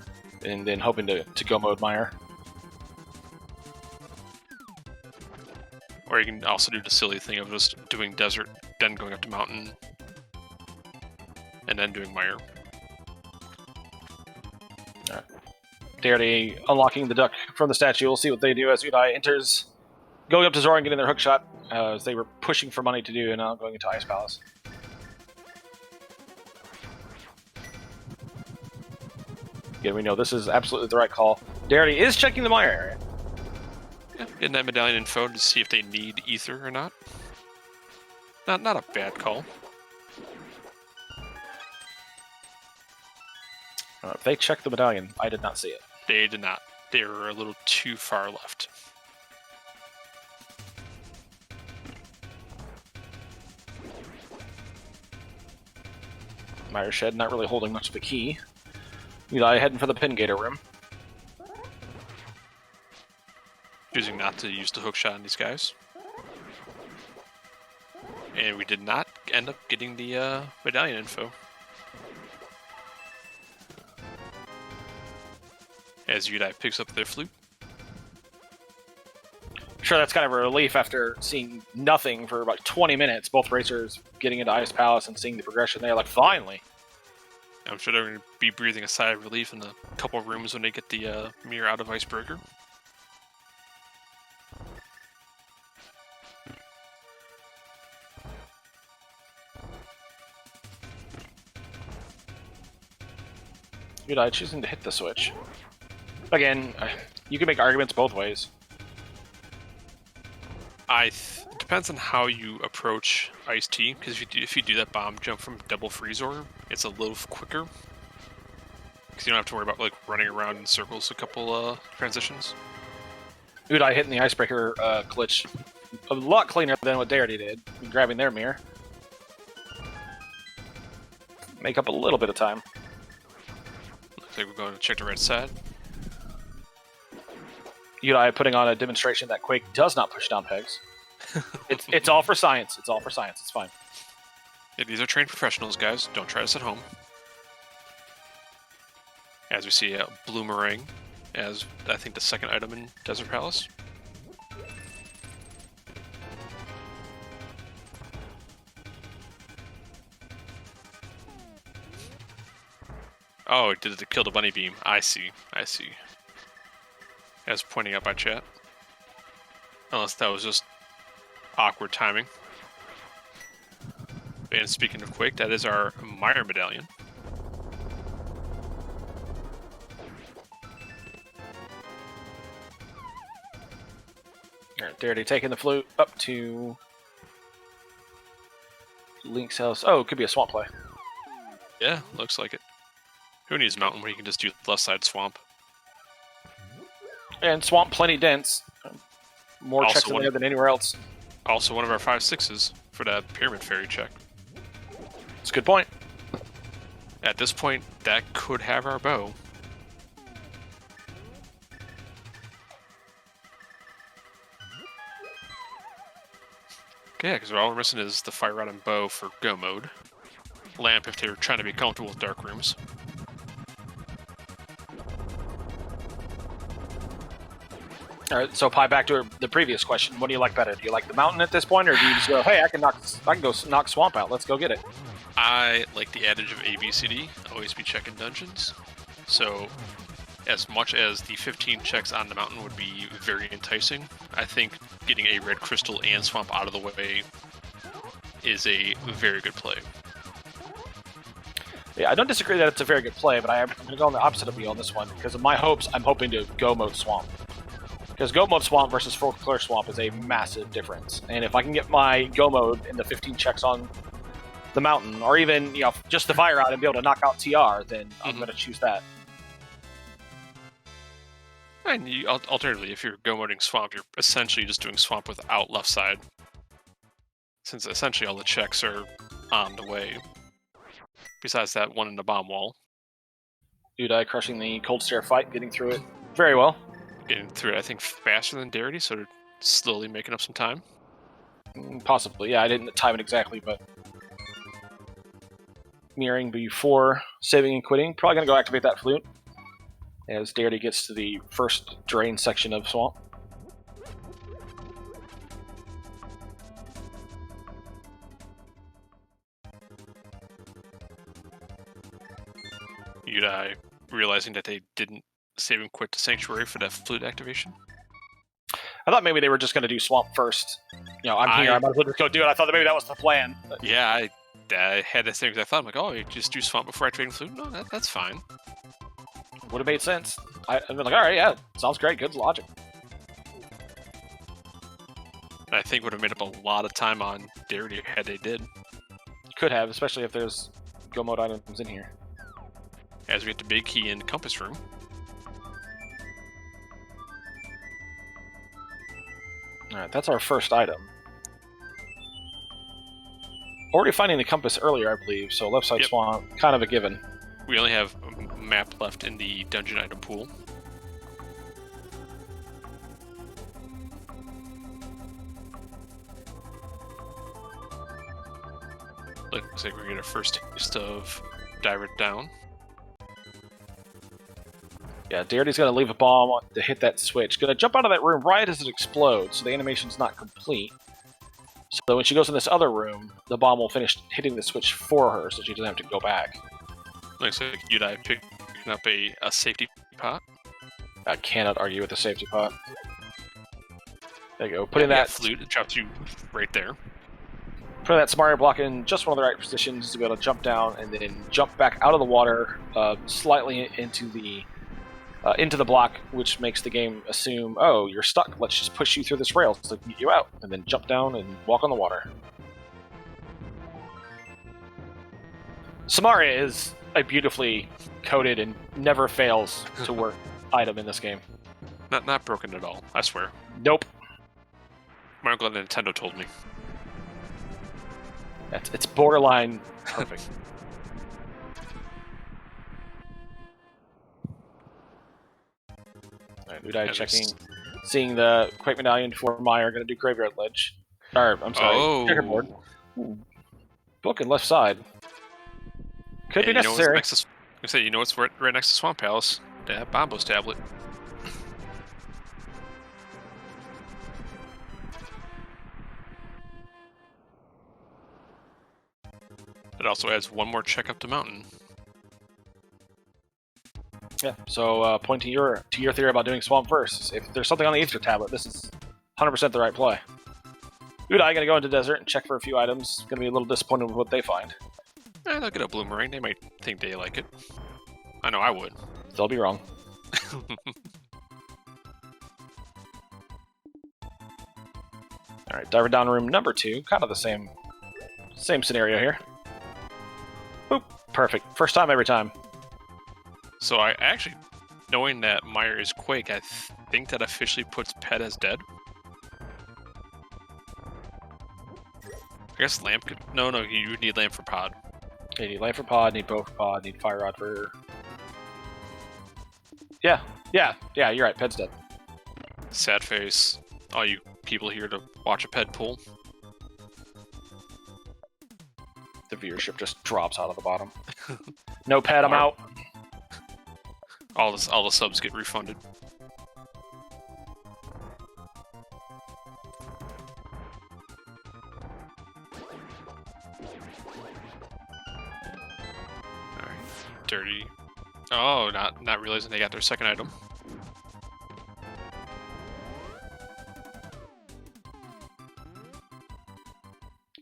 and then hoping to go mode Mire. Or you can also do the silly thing of just doing desert, then going up to mountain, and then doing Mire. Alright. Darity unlocking the duck from the statue. We'll see what they do as Udai enters, going up to Zora and getting their hook shot, as they were pushing for money to do, and now going into Ice Palace. Again, we know this is absolutely the right call. Darity is checking the Mire area. Yeah, getting that medallion info to see if they need ether or not. Not a bad call. If they check the medallion, I did not see it. They did not. They were a little too far left. Mire Shed not really holding much of a key. Udai heading for the Pin Gator room. She choosing not to use the hook shot on these guys. And we did not end up getting the medallion info. As Udai picks up their flute. Sure, that's kind of a relief after seeing nothing for about 20 minutes. Both racers getting into Ice Palace and seeing the progression there, like, finally. I'm sure they're going to be breathing a sigh of relief in a couple of rooms when they get the mirror out of Icebreaker. Udai choosing to hit the switch. Again, you can make arguments both ways. Depends on how you approach Ice T, because if you do that bomb jump from double freeze orb, it's a little quicker. Because you don't have to worry about like running around in circles a couple transitions. Udai hitting the Icebreaker glitch a lot cleaner than what Darity did, grabbing their mirror. Make up a little bit of time. Looks like we're going to check the right side. Udai putting on a demonstration that Quake does not push down pegs. It's all for science. It's all for science. It's fine. Yeah, these are trained professionals, guys. Don't try this at home. As we see a Bloomerang as, I think, the second item in Desert Palace. Oh, it did it to kill the bunny beam. I see. I see. As pointing out by chat. Unless that was just awkward timing. And speaking of Quake, that is our Meyer medallion. Alright, Darity taking the flute up to Link's house. Oh, it could be a swamp play. Yeah, looks like it. Who needs mountain where you can just do left side swamp? And swamp plenty dense. More Also checks in there than anywhere else. Also one of our 5/6s for that Pyramid Fairy check. It's a good point. At this point, that could have our bow. Okay, yeah, because all we're missing is the Fire Rod and bow for go mode. Lamp if they're trying to be comfortable with dark rooms. All right, so Pi, back to the previous question. What do you like better? Do you like the mountain at this point, or do you just go, hey, I can go knock swamp out. Let's go get it. I like the adage of ABCD, always be checking dungeons. So, as much as the 15 checks on the mountain would be very enticing, I think getting a red crystal and swamp out of the way is a very good play. Yeah, I don't disagree that it's a very good play, but I'm going to go on the opposite of you on this one. Because of my hopes, I'm hoping to go mode swamp. Because go mode swamp versus full clear swamp is a massive difference. And if I can get my go mode in the 15 checks on the mountain, or even just the fire out and be able to knock out TR, then I'm going to choose that. And alternatively, if you're go moding swamp, you're essentially just doing swamp without left side. Since essentially all the checks are on the way. Besides that one in the bomb wall. Udai crushing the cold stare fight, getting through it very well. Getting through it, I think, faster than Darity, so they're slowly making up some time. Possibly, yeah, I didn't time it exactly, but mirroring before saving and quitting. Probably going to go activate that flute as Darity gets to the first drain section of swamp. Udai realizing that they didn't save and quit to Sanctuary for that flute activation. I thought maybe they were just going to do swamp first. I'm here, I might as well just go do it. I thought that maybe that was the plan. But... Yeah, I had that same exact thought. I'm like, oh, you just do swamp before activating flute? No, that's fine. Would have made sense. I'd been like, all right, yeah, sounds great, good logic. And I think would have made up a lot of time on Darity had they did. Could have, especially if there's go mode items in here. As we get the big key in Compass Room. Alright, that's our first item. Already finding the compass earlier, I believe, so left side swamp, kind of a given. We only have a map left in the dungeon item pool. Looks like we're gonna get a first taste of Dive It Down. Yeah, Darity's going to leave a bomb to hit that switch. Going to jump out of that room right as it explodes, so the animation's not complete. So when she goes in this other room, the bomb will finish hitting the switch for her, so she doesn't have to go back. Looks like Udai picking up a safety pot. I cannot argue with the safety pot. There you go. Putting that flute, it drops you right there. Putting that Samaria block in just one of the right positions to be able to jump down and then jump back out of the water slightly into the block, which makes the game assume, oh, you're stuck. Let's just push you through this rail so we can get you out, and then jump down and walk on the water. Samaria is a beautifully coded and never fails to work item in this game. Not broken at all, I swear. Nope. I'm glad Nintendo told me. It's borderline perfect. Alright, Udai checking, seeing the Quake Medallion before Meyer, going to do Graveyard Ledge. Or, I'm sorry, Checkerboard. Book and left side. Could be necessary. You know what's right next to Swamp Palace? That Bombo's tablet. It also adds one more check up the mountain. Yeah, so point to your theory about doing Swamp first. If there's something on the Aether tablet, this is 100% the right play. Udai gonna go into desert and check for a few items. Gonna be a little disappointed with what they find. They'll get a Bloomerang. They might think they like it. I know I would. They'll be wrong. Alright, Diver Down room number 2. Kind of the same scenario here. Boop. Perfect. First time every time. So I actually, knowing that Meyer is Quake, I think that officially puts Pet as dead. I guess Lamp could... No, you would need Lamp for Pod. Yeah, you need Lamp for Pod, need Bow for Pod, need Fire Rod for... Yeah, you're right, Pet's dead. Sad face. All you people here to watch a Pet pull. The viewership just drops out of the bottom. No Pet, I'm out. All the subs get refunded. Alright. Dirty. Oh, not realizing they got their second item.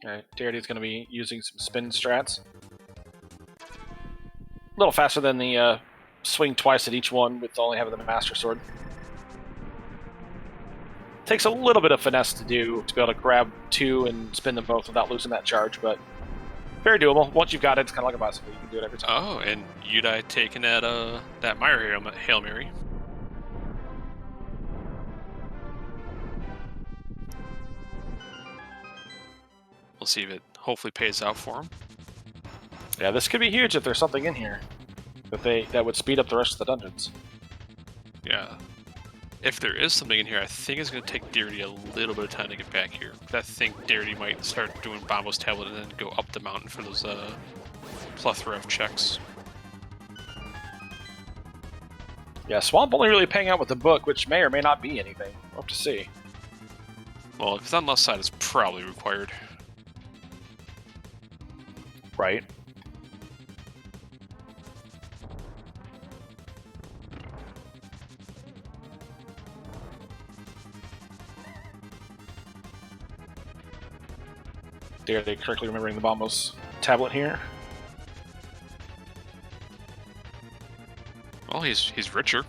Alright, Darity's going to be using some spin strats. A little faster than the swing twice at each one with only having the Master Sword. Takes a little bit of finesse to be able to grab 2 and spin them both without losing that charge, but very doable. Once you've got it, it's kind of like a bicycle. You can do it every time. Oh, and Udai taking that Meyer Hail Mary. We'll see if it hopefully pays out for him. Yeah, this could be huge if there's something in here that would speed up the rest of the dungeons. Yeah. If there is something in here, I think it's going to take Darity a little bit of time to get back here. I think Darity might start doing Bombo's tablet and then go up the mountain for those plethora of checks. Yeah, Swamp only really paying out with the book, which may or may not be anything. We'll have to see. Well, if it's on the left side, it's probably required. Right. Are they correctly remembering the Bombo's tablet here? Well, he's richer.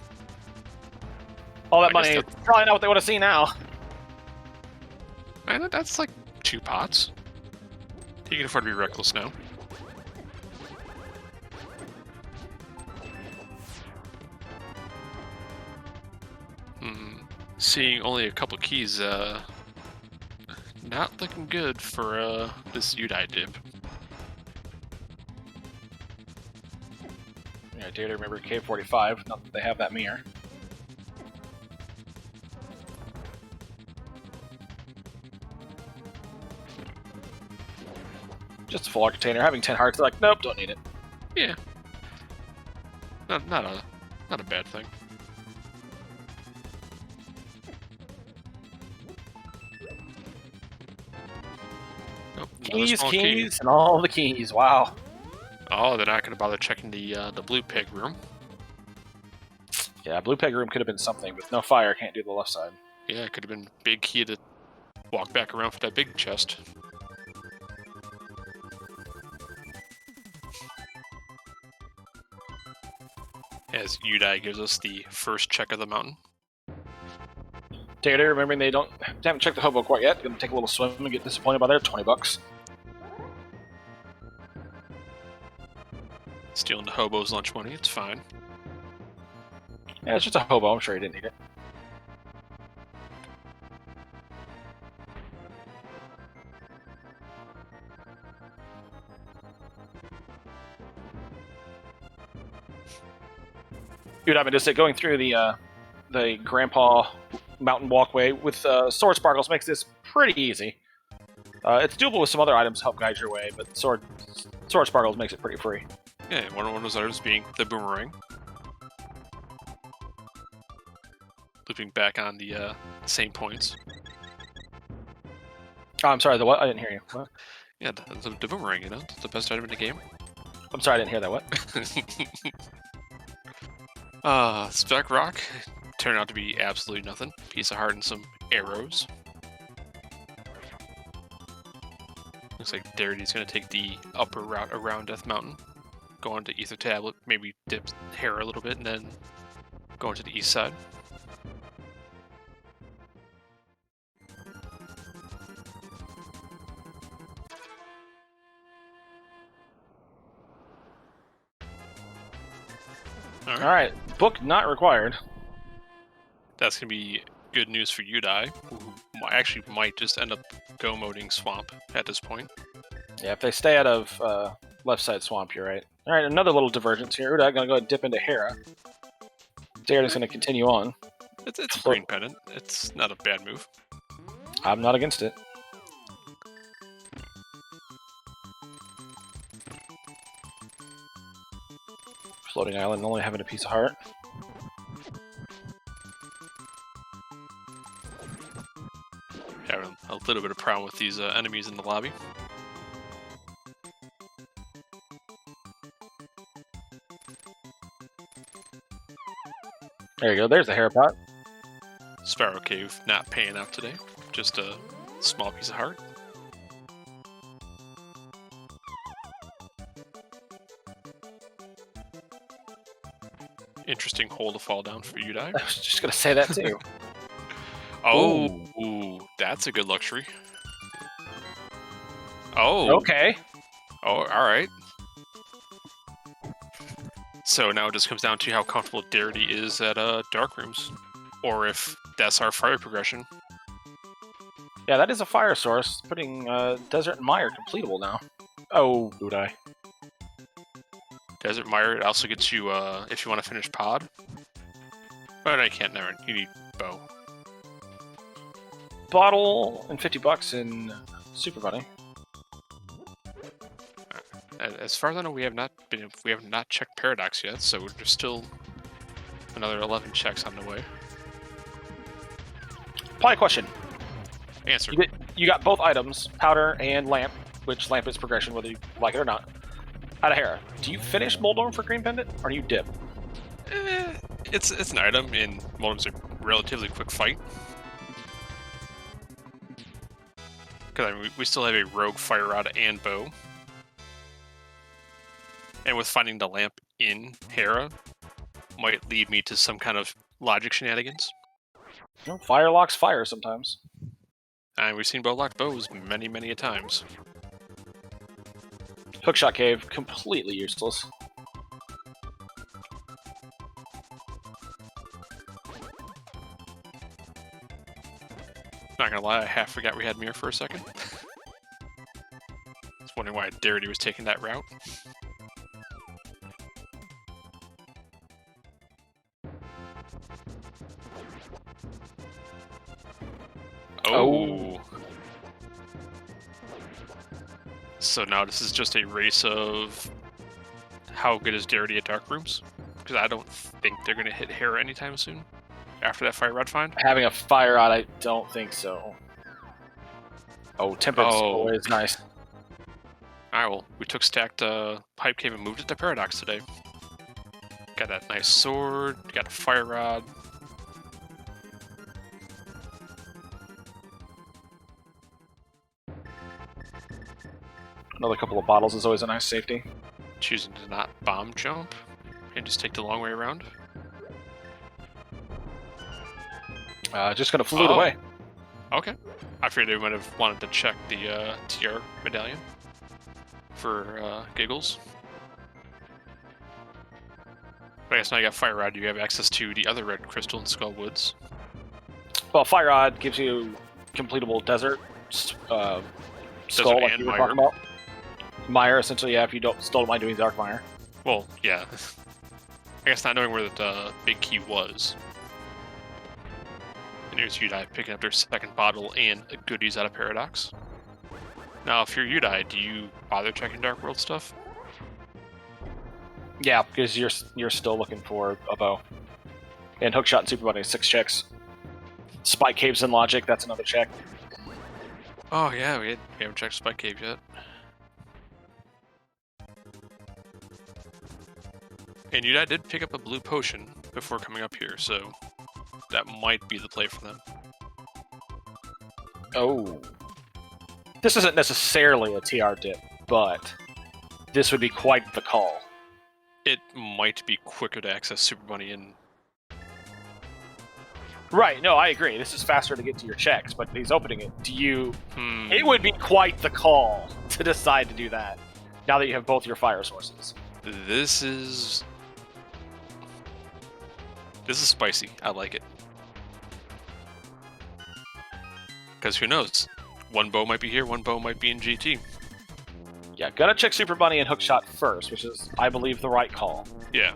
All that money is probably not what they want to see now. Man, that's like 2 pots. He can afford to be reckless now. Seeing only a couple keys, not looking good for this Udai dip. Yeah, I dare to remember K45, not that they have that mirror. Just a full art container. Having 10 hearts, they're like, nope, don't need it. Yeah. Not a bad thing. Oh, Keys, and all the keys. Wow. Oh, they're not going to bother checking the blue pig room. Yeah, blue peg room could have been something. With no fire, can't do the left side. Yeah, it could have been big key to walk back around for that big chest. As Udai gives us the first check of the mountain. Tater, remembering they haven't checked the hobo quite yet. Gonna take a little swim and get disappointed by their 20 bucks. Stealing the hobo's lunch money, it's fine. Yeah, it's just a hobo. I'm sure he didn't need it. Dude, I've been just going through the Grandpa mountain walkway with sword sparkles makes this pretty easy. It's doable with some other items to help guide your way, but sword sparkles makes it pretty free. Yeah, one of those items being the boomerang. Looping back on the same points. Oh, I'm sorry, the what? I didn't hear you. What? Yeah, the boomerang, you know, the best item in the game. I'm sorry, I didn't hear that. What? Spec Rock turned out to be absolutely nothing. Piece of heart and some arrows. Looks like Darity's going to take the upper route around Death Mountain. Go on to Ether Tablet, maybe dip hair a little bit, and then go into the east side. Alright, book not required. That's going to be good news for Udai, who actually might just end up go-moding Swamp at this point. Yeah, if they stay out of left side swamp, you're right. Alright, another little divergence here. Udai gonna go ahead and dip into Hera. Darity's gonna continue on. It's a green pendant. It's not a bad move. I'm not against it. Floating island only having a piece of heart. Having a little bit of problem with these enemies in the lobby. There you go, there's the hair pot. Sparrow Cave not paying out today. Just a small piece of heart. Interesting hole to fall down for Udai. I was just gonna say that too. Ooh, that's a good luxury. Oh. Okay. Oh, alright. So now it just comes down to how comfortable Darity is at dark rooms. Or if that's our fire progression. Yeah, that is a fire source. Putting Desert and Mire completable now. Oh, Udai. Desert Mire, it also gets you, if you want to finish pod. Oh, no, you can't, never. You need bow. Bottle and 50 bucks in Super Bunny. As far as I know, we have not checked Paradox yet, so there's still another 11 checks on the way. Probably a question. Answer. You got both items, powder and lamp, which lamp is progression whether you like it or not. Out of Hera, do you finish Moldorm for Green Pendant, or do you dip? It's an item, and Moldorm's a relatively quick fight. Because I mean, we still have a rogue fire rod and bow. And with finding the lamp in Hera, might lead me to some kind of logic shenanigans. You know, fire locks fire sometimes. And we've seen bow-locked bows many, many a times. Hookshot Cave, completely useless. Not gonna lie, I half forgot we had Mirror for a second. I was wondering why Darity was taking that route. Oh. So now this is just a race of how good is Darity at Dark Rooms? Because I don't think they're going to hit Hera anytime soon after that Fire Rod find. Having a Fire Rod, I don't think so. Oh, Tempered Soul is nice. Alright, well, we took stacked Pipe Cave and moved it to Paradox today. Got that nice sword, got a Fire Rod. Another couple of bottles is always a nice safety. Choosing to not bomb jump and just take the long way around. Just gonna flute away. Okay. I figured they might have wanted to check the TR medallion for giggles. But I guess now you got Fire Rod, you have access to the other red crystal in Skull Woods. Well, Fire Rod gives you completable desert skull, like you were talking about. Mire, essentially, yeah, if you still don't mind doing Dark Mire. Well, yeah. I guess not knowing where the big key was. And here's Udai picking up their second bottle and goodies out of Paradox. Now, if you're Udai, do you bother checking Dark World stuff? Yeah, because you're still looking for a bow. And Hookshot and Super Bunny, 6 checks. Spike Caves and Logic, that's another check. Oh yeah, we haven't checked Spike Cave yet. And Udai did pick up a blue potion before coming up here, so that might be the play for them. Oh. This isn't necessarily a TR dip, but this would be quite the call. It might be quicker to access Super Bunny and... Right, no, I agree. This is faster to get to your checks, but he's opening it. Do you... It would be quite the call to decide to do that, now that you have both your fire sources. This is spicy. I like it. Because who knows? One bow might be here, one bow might be in GT. Yeah, gotta check Super Bunny and Hookshot first, which is, I believe, the right call. Yeah.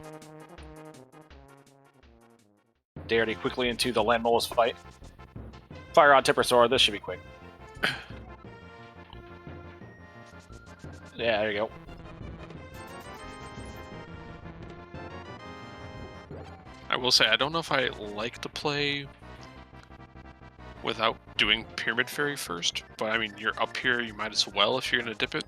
Darity quickly into the Land Molas fight. Fire on Tipper Sword, this should be quick. Yeah, there you go. I will say, I don't know if I like to play without doing Pyramid Fairy first, but I mean, you're up here, you might as well if you're going to dip it.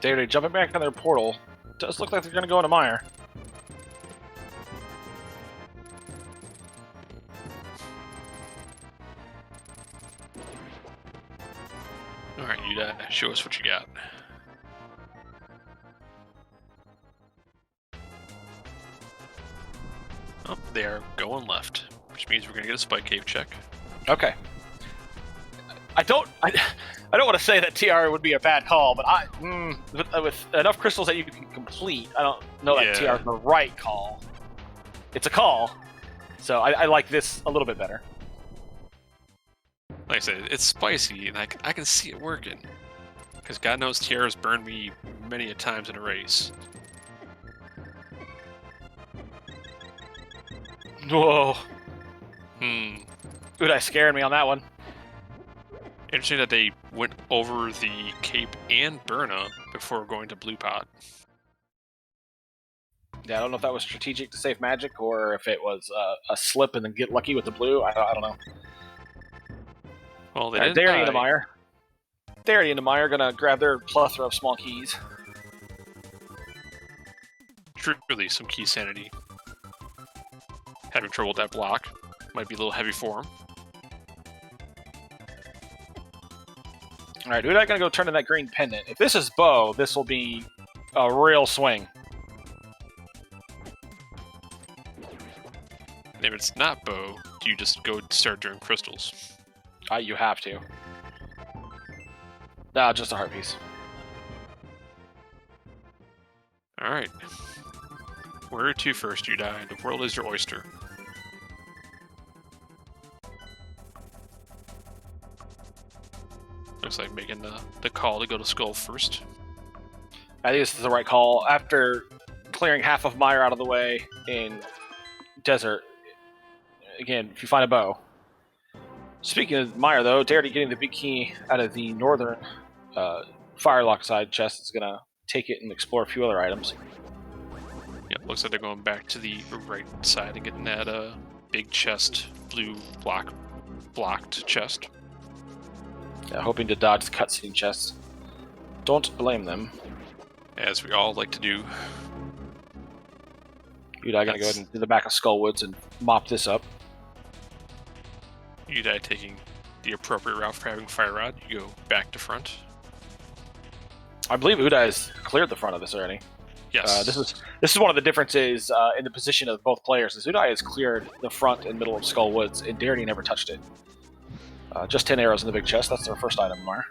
Darity jumping back on their portal. Does look like they're going to go into Mire. Alright, Udai, show us what you got. Oh, they are going left, which means we're going to get a Spike Cave check. Okay. I don't want to say that TR would be a bad call, but with enough crystals that you can complete, I don't know that TR is the right call. It's a call, so I like this a little bit better. Like I said, it's spicy, and I can see it working. Because God knows TR has burned me many a times in a race. Whoa. Udai scared me on that one. Interesting that they went over the Cape and Burna before going to Blue Pot. Yeah, I don't know if that was strategic to save magic or if it was a slip and then get lucky with the blue. I don't know. Well, they didn't die. Darity into Mire. Darity into Mire gonna grab their plethora of small keys. Truly, some key sanity. Having trouble with that block. Might be a little heavy for him. Alright, Udai gonna go turn in that green pendant. If this is bow, this will be a real swing. And if it's not bow, do you just go start doing crystals? You have to. Nah, just a heart piece. Alright. Where to first, Udai? The world is your oyster. Looks like making the call to go to Skull first. I think this is the right call. After clearing half of Mire out of the way in Desert, again, if you find a bow. Speaking of Mire, though, Darity getting the big key out of the northern Firelock side chest is going to take it and explore a few other items. Yep, looks like they're going back to the right side and getting that big chest, blue blocked chest. Hoping to dodge the cutscene chests. Don't blame them. As we all like to do. Udai gonna go ahead and do the back of Skullwoods and mop this up. Udai taking the appropriate route for having Fire Rod. You go back to front. I believe Udai has cleared the front of this already. Yes. This is one of the differences in the position of both players. Is Udai has cleared the front and middle of Skullwoods, and Darity never touched it. Just 10 arrows in the big chest. That's their first item, Mar.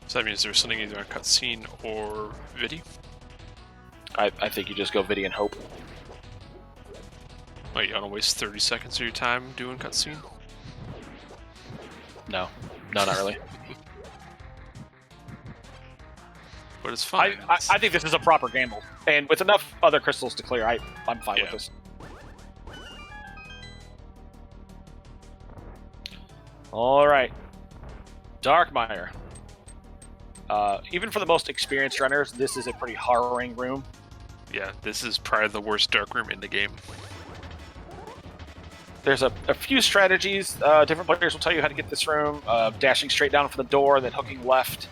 So that means there's something either on cutscene or Vidi? I think you just go Vidi and hope. Wait, you want to waste 30 seconds of your time doing cutscene? No, not really. But it's fine. I think this is a proper gamble, and with enough other crystals to clear, I'm fine with this. All right, Darkmire. Even for the most experienced runners, this is a pretty harrowing room. Yeah, this is probably the worst dark room in the game. There's a few strategies. Different players will tell you how to get this room. Dashing straight down from the door, then hooking left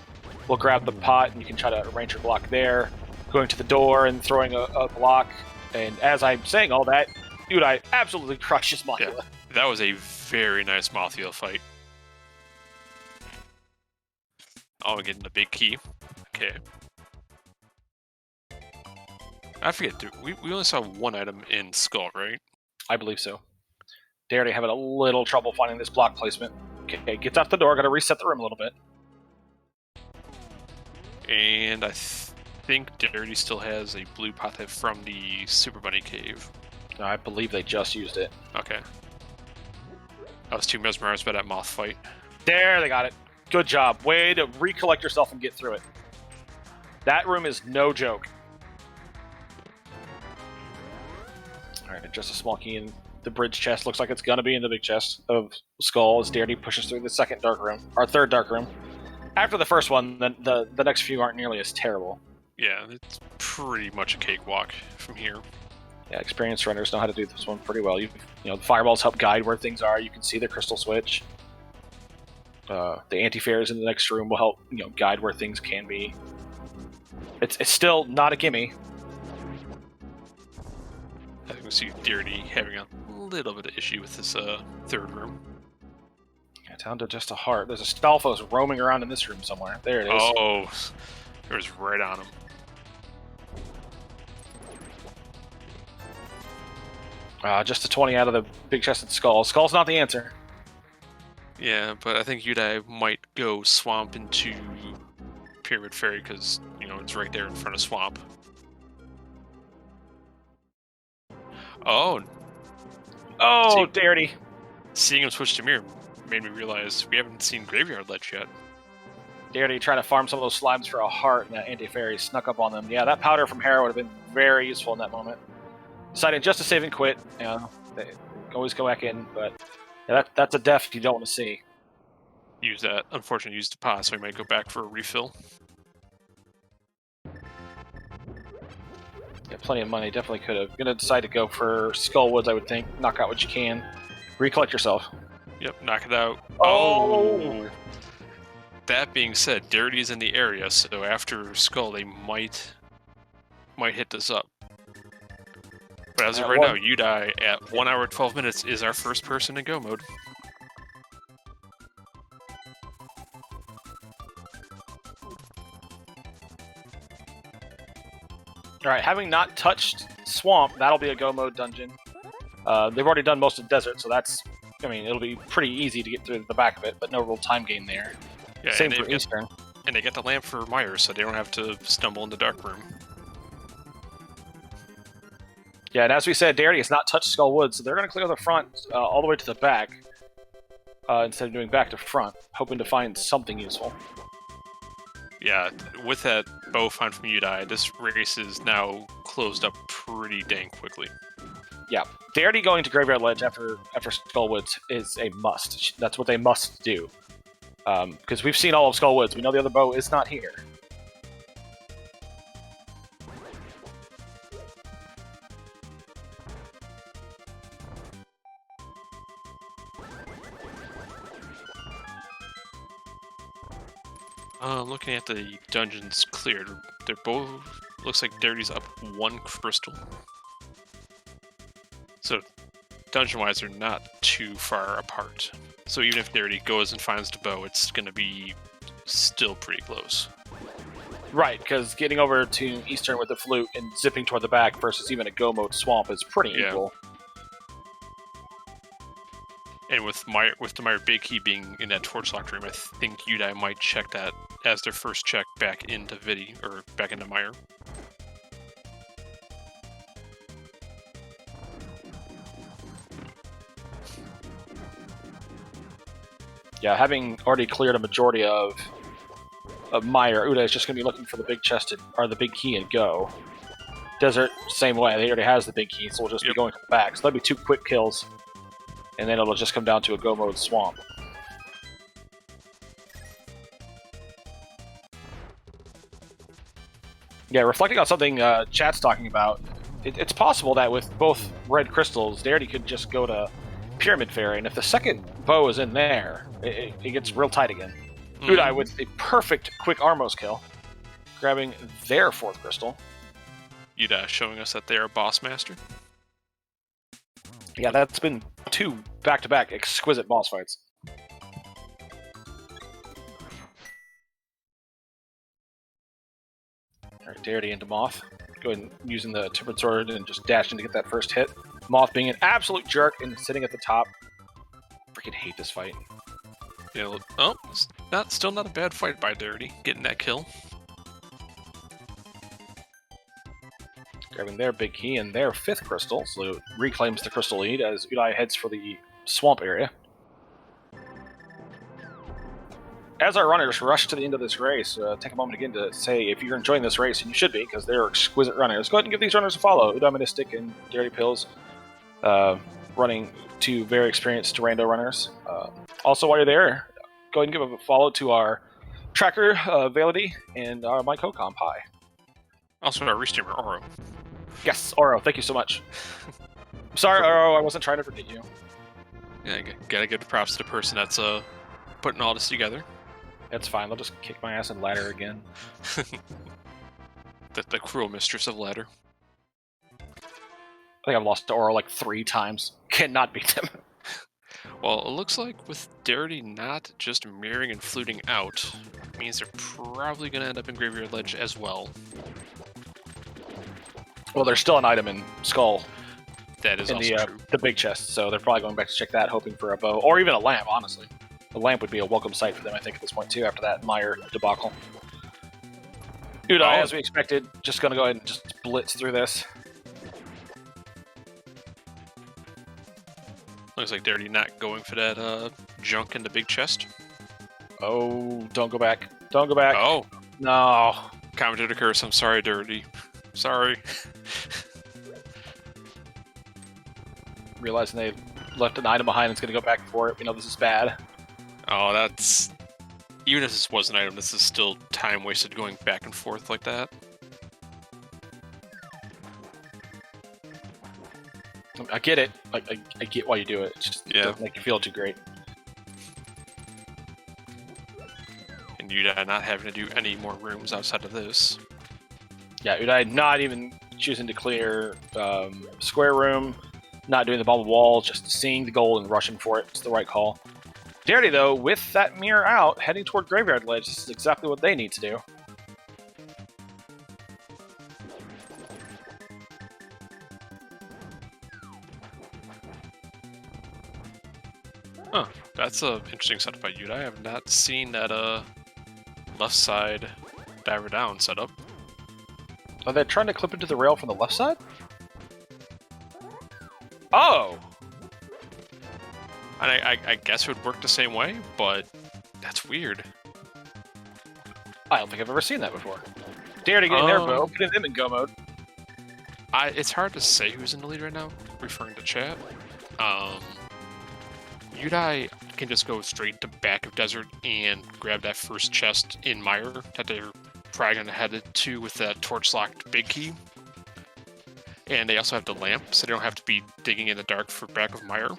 will grab the pot, and you can try to arrange your block there. Going to the door and throwing a block. And as I'm saying all that, Udai absolutely crushes Mothula. Yeah, that was a very nice Mothula fight. Oh, we're getting the big key. Okay. I forget, we only saw one item in Skull, right? I believe so. Darity having a little trouble finding this block placement. Okay, gets out the door, gotta reset the room a little bit. And I think Darity still has a blue pot from the Super Bunny Cave. I believe they just used it. Okay. I was too mesmerized by that moth fight. There, they got it. Good job. Way to recollect yourself and get through it. That room is no joke. Alright, just a small key in the bridge chest. Looks like it's gonna be in the big chest of Skull as Darity pushes through the second dark room. Our third dark room. After the first one, the next few aren't nearly as terrible. Yeah, it's pretty much a cakewalk from here. Yeah, experienced runners know how to do this one pretty well. You know, the fireballs help guide where things are. You can see the crystal switch. The anti-fairs in the next room will help, guide where things can be. It's still not a gimme. I think we see Darity having a little bit of issue with this third room. Yeah, down to just a heart. There's a Stalfos roaming around in this room somewhere. There it is. Oh, it was right on him. Just a 20 out of the big chested Skull. Skull's not the answer. Yeah, but I think Udai might go Swamp into Pyramid Fairy because, it's right there in front of Swamp. Oh, Darity. Seeing him switch to Mirror made me realize we haven't seen Graveyard Lich yet. Darity trying to farm some of those slimes for a heart, and that anti-fairy snuck up on them. Yeah, that powder from Hera would have been very useful in that moment. Deciding just to save and quit. They always go back in, but yeah, that's a death you don't want to see. Unfortunately, used the pot, so he might go back for a refill. Yeah, plenty of money. Definitely could have. Gonna decide to go for Skullwoods, I would think. Knock out what you can. Recollect yourself. Yep, knock it out. Oh! That being said, Darity's in the area, so after Skull, they might hit this up. But as of right now, Udai at 1 hour 12 minutes is our first person in go mode. Alright, having not touched Swamp, that'll be a go mode dungeon. They've already done most of Desert, so it'll be pretty easy to get through the back of it, but no real time gain there. Yeah, Same for Eastern. And they get the lamp for Myers, so they don't have to stumble in the dark room. Yeah, and as we said, Darity has not touched Skullwoods, so they're going to clear the front all the way to the back instead of doing back to front, hoping to find something useful. Yeah, with that bow find from Udai, this race is now closed up pretty dang quickly. Yeah, Darity going to Graveyard Ledge after Skullwoods is a must. That's what they must do. Because we've seen all of Skullwoods. We know the other bow is not here. Looking at the dungeons cleared, they're both, looks like Darity's up 1 crystal. So, dungeon-wise, they're not too far apart. So even if Darity goes and finds the bow, it's going to be still pretty close. Right, because getting over to Eastern with the flute and zipping toward the back versus even a go mode swamp is pretty equal. And with the Meyer Big Key being in that torch locked room, I think Udai might check that as their first check back into Vidi, or back into Meyer. Yeah, having already cleared a majority of Meyer, Udai is just going to be looking for the big chest or the big key and go. Desert, same way. They already has the big key, so we'll just be going to the back. So that'll be 2 quick kills, and then it'll just come down to a go mode swamp. Yeah, reflecting on something chat's talking about, it's possible that with both red crystals, Darity could just go to Pyramid Fairy, and if the second bow is in there, it gets real tight again. Udai with a perfect quick Armos kill, grabbing their 4th crystal. Udai showing us that they are a boss master. Yeah, that's been 2 back-to-back exquisite boss fights. Alright, Darity into Moth. Go ahead and using the Tempered Sword and just dash in to get that first hit. Moth being an absolute jerk and sitting at the top. Freaking hate this fight. Yeah, still not a bad fight by Darity, getting that kill. Grabbing their big key and their 5th crystal, so it reclaims the crystal lead as Udai heads for the swamp area. As our runners rush to the end of this race, take a moment again to say if you're enjoying this race, and you should be, because they're exquisite runners, go ahead and give these runners a follow. Eudaimonistic and deritypeels, running 2 very experienced rando runners. Also, while you're there, go ahead and give a follow to our tracker, Validity, and my co-comp, Hi. Also, our restreamer, Oro. Yes, Oro, thank you so much. I'm sorry, Oro, I wasn't trying to forget you. Yeah, gotta give props to the person that's putting all this together. That's fine, they'll just kick my ass in ladder again. the cruel mistress of ladder. I think I've lost to Oro like 3 times. Cannot beat them. Well, it looks like with Darity not just mirroring and fluting out, means they're probably going to end up in Graveyard Ledge as well. Well, there's still an item in Skull. That is in also true. The big chest, so they're probably going back to check that, hoping for a bow, or even a lamp, honestly. A lamp would be a welcome sight for them, I think, at this point, too, after that Meyer debacle. Udai, as we expected, just going to go ahead and just blitz through this. Looks like Darity not going for that junk in the big chest. Oh, don't go back. Don't go back. Oh. No. Commented a curse. I'm sorry, Darity. Sorry. Realizing they left an item behind and it's going to go back for it. We know this is bad. Oh, that's... Even if this was an item, this is still time wasted going back and forth like that. I get it. I get why you do it. It just doesn't make you feel too great. And Udai not having to do any more rooms outside of this. Yeah, Udai not even choosing to clear square room, not doing the bubble wall, just seeing the gold and rushing for it. It's the right call. Darity, though, with that mirror out, heading toward Graveyard Ledge, this is exactly what they need to do. Huh, that's an interesting setup by Udai. I have not seen that left side diver down setup. Are they trying to clip into the rail from the left side? Oh! And I guess it would work the same way, but that's weird. I don't think I've ever seen that before. Dare to get in their bow, put them in go mode. It's hard to say who's in the lead right now, referring to chat. Udai can just go straight to back of desert and grab that first chest in Mire that they're probably going to head to with that torch-locked big key. And they also have the lamp, so they don't have to be digging in the dark for back of Mire.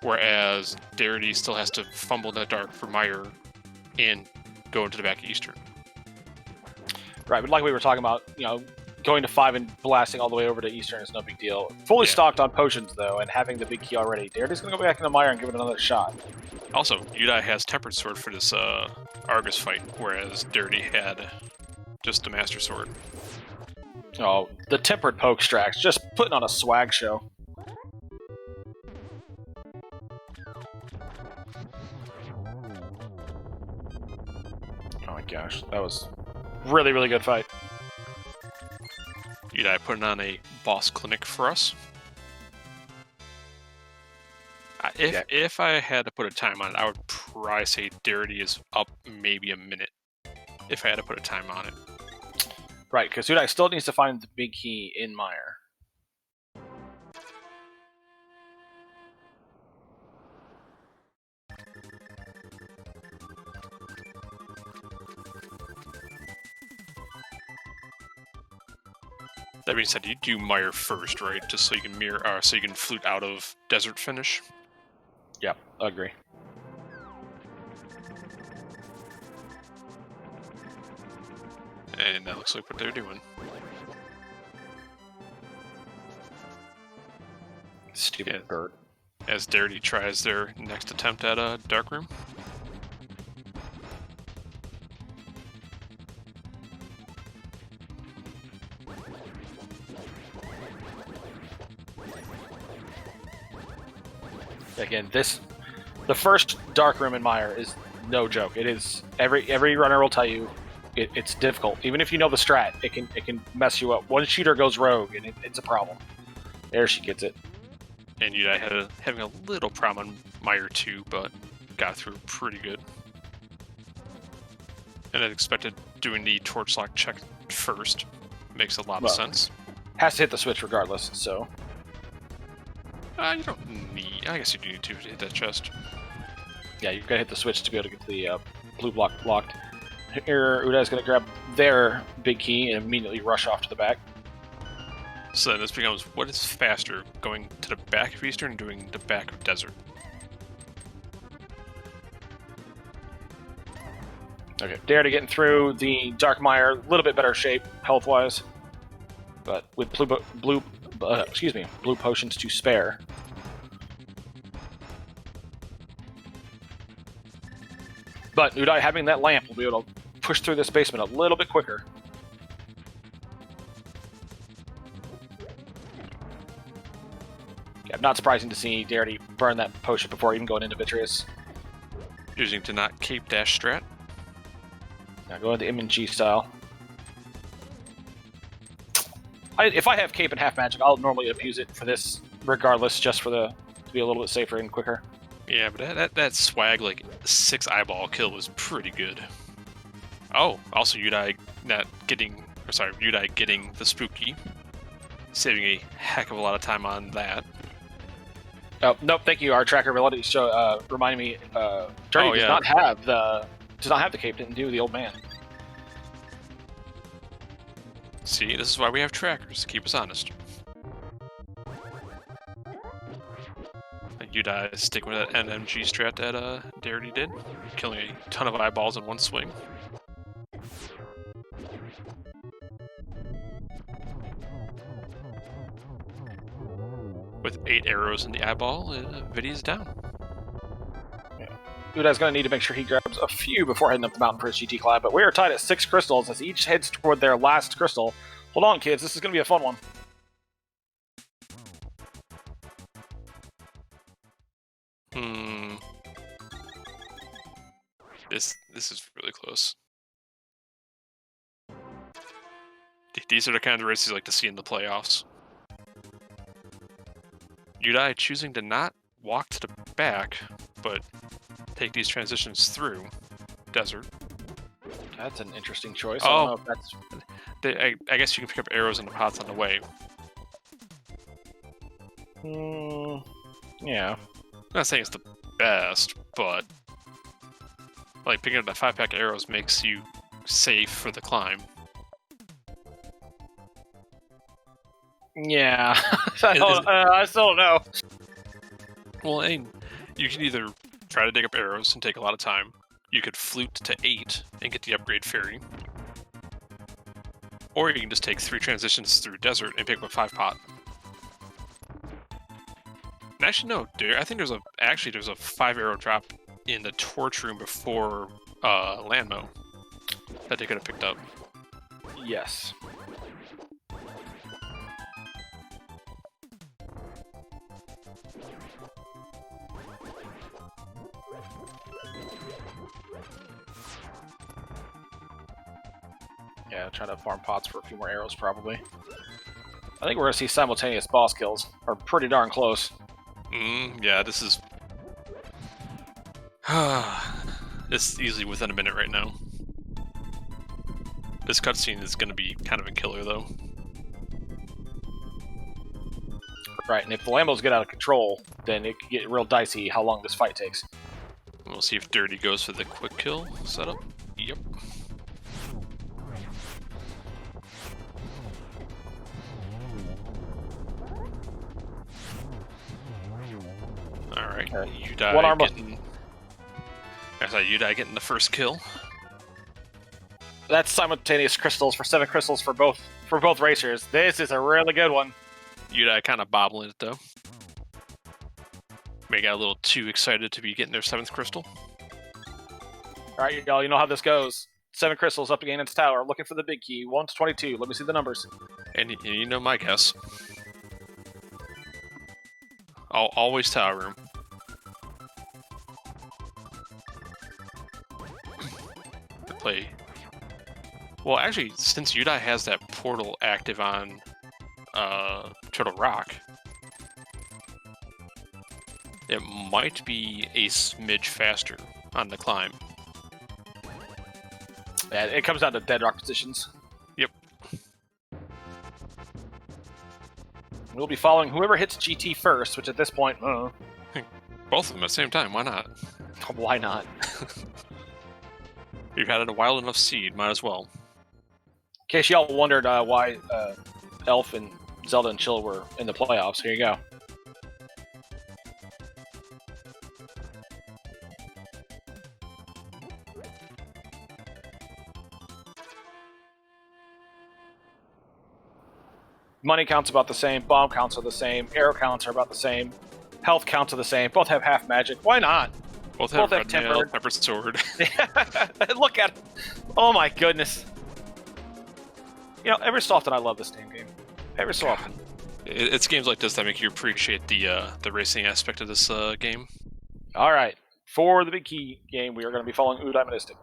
Whereas Darity still has to fumble in the dark for Mire and go into the back of Eastern. Right, but like we were talking about, you know, going to 5 and blasting all the way over to Eastern is no big deal. Fully stocked on potions, though, and having the big key already. Darity's going to go back into Mire and give it another shot. Also, Udai has Tempered Sword for this Argus fight, whereas Darity had just the Master Sword. Oh, the Tempered Poke Strax, just putting on a swag show. Oh my gosh, that was really, really good fight. Udai putting on a boss clinic for us. If I had to put a time on it, I would probably say Darity is up maybe a minute. If I had to put a time on it. Right, because Udai still needs to find the big key in Mire. That being said, you do Mire first, right? Just so you can so you can flute out of desert finish. Yep, agree. And that looks like what they're doing. Stupid bird. As Darity tries their next attempt at a dark room. Again, the first dark room in Mire is no joke. It is every runner will tell you it's difficult. Even if you know the strat, it can mess you up. One shooter goes rogue and it's a problem. There she gets it. And Udai having a little problem on Mire too, but got through pretty good. And I expected doing the torch lock check first. Makes a lot of sense. Has to hit the switch regardless, so. You don't need... I guess you do need to hit that chest. Yeah, you've got to hit the switch to be able to get the blue block locked. Here, Udai's going to grab their big key and immediately rush off to the back. So then this becomes, what is faster, going to the back of Eastern or doing the back of Desert? Okay, Darity getting through the Dark Mire, a little bit better shape health-wise, but with blue potions to spare. But Udai having that lamp will be able to push through this basement a little bit quicker. Yeah, not surprising to see Darity burn that potion before even going into Vitreous. Choosing to not cape dash strat. Now go into M&G style. If I have cape and half magic, I'll normally abuse it for this regardless, just for to be a little bit safer and quicker. Yeah, but that swag, like, 6 eyeball kill was pretty good. Oh, also Udai getting the spooky. Saving a heck of a lot of time on that. Oh, nope, thank you. Our tracker ability reminded me, Darity does not have the cape, didn't do the old man. See, this is why we have trackers, to keep us honest. Udai sticking with that NMG strat that Darity did, killing a ton of eyeballs in one swing. With 8 arrows in the eyeball, Viddy's down. Yeah. Udai's going to need to make sure he grabs a few before heading up the mountain for his GT Climb, but we are tied at 6 crystals as each heads toward their last crystal. Hold on, kids, this is going to be a fun one. This is really close. These are the kind of races you like to see in the playoffs. Udai choosing to not walk to the back, but take these transitions through Desert. That's an interesting choice. I don't know if that's... I guess you can pick up arrows in the pots on the way. Yeah. I'm not saying it's the best, but like picking up the 5-pack arrows makes you safe for the climb. Yeah. I still don't know. Well, and you can either try to dig up arrows and take a lot of time. You could flute to 8 and get the upgrade fairy. Or you can just take 3 transitions through desert and pick up a 5-pot. And actually, no, dude. I think there's a 5-arrow drop in the torch room before Landmo that they could have picked up. Yes. Yeah, try to farm pots for a few more arrows, probably. I think we're going to see simultaneous boss kills. Or pretty darn close. Yeah, this is... It's easily within a minute right now. This cutscene is going to be kind of a killer, though. Right, and if the Lambos get out of control, then it could get real dicey how long this fight takes. We'll see if Dirty goes for the quick kill setup. Yep. Alright, Eudaimonistic getting the first kill. That's simultaneous crystals for 7 crystals for both racers. This is a really good one. Eudaimonistic kind of bobbling it though. May got a little too excited to be getting their 7th crystal. Alright, y'all, you know how this goes. 7 crystals up against its tower, looking for the big key. 1 to 22. Let me see the numbers. And you know my guess. Always tower room. To play. Well, actually, since Eudaimonistic has that portal active on Turtle Rock, it might be a smidge faster on the climb. Yeah, it comes down to dead rock positions. Yep. We'll be following whoever hits GT first, which at this point, both of them at the same time. Why not? Why not? You've had a wild enough seed. Might as well. In case y'all wondered why Elf and Zelda and Chill were in the playoffs, here you go. Money counts about the same, bomb counts are the same, arrow counts are about the same, health counts are the same, both have half magic. Why not? Both have red nail, pepper sword. Look at it. Oh my goodness. You know, every so often I love this damn game. Every so often. It's games like this that make you appreciate the racing aspect of this game. Alright. For the big key game, we are going to be following Eudaimonistic.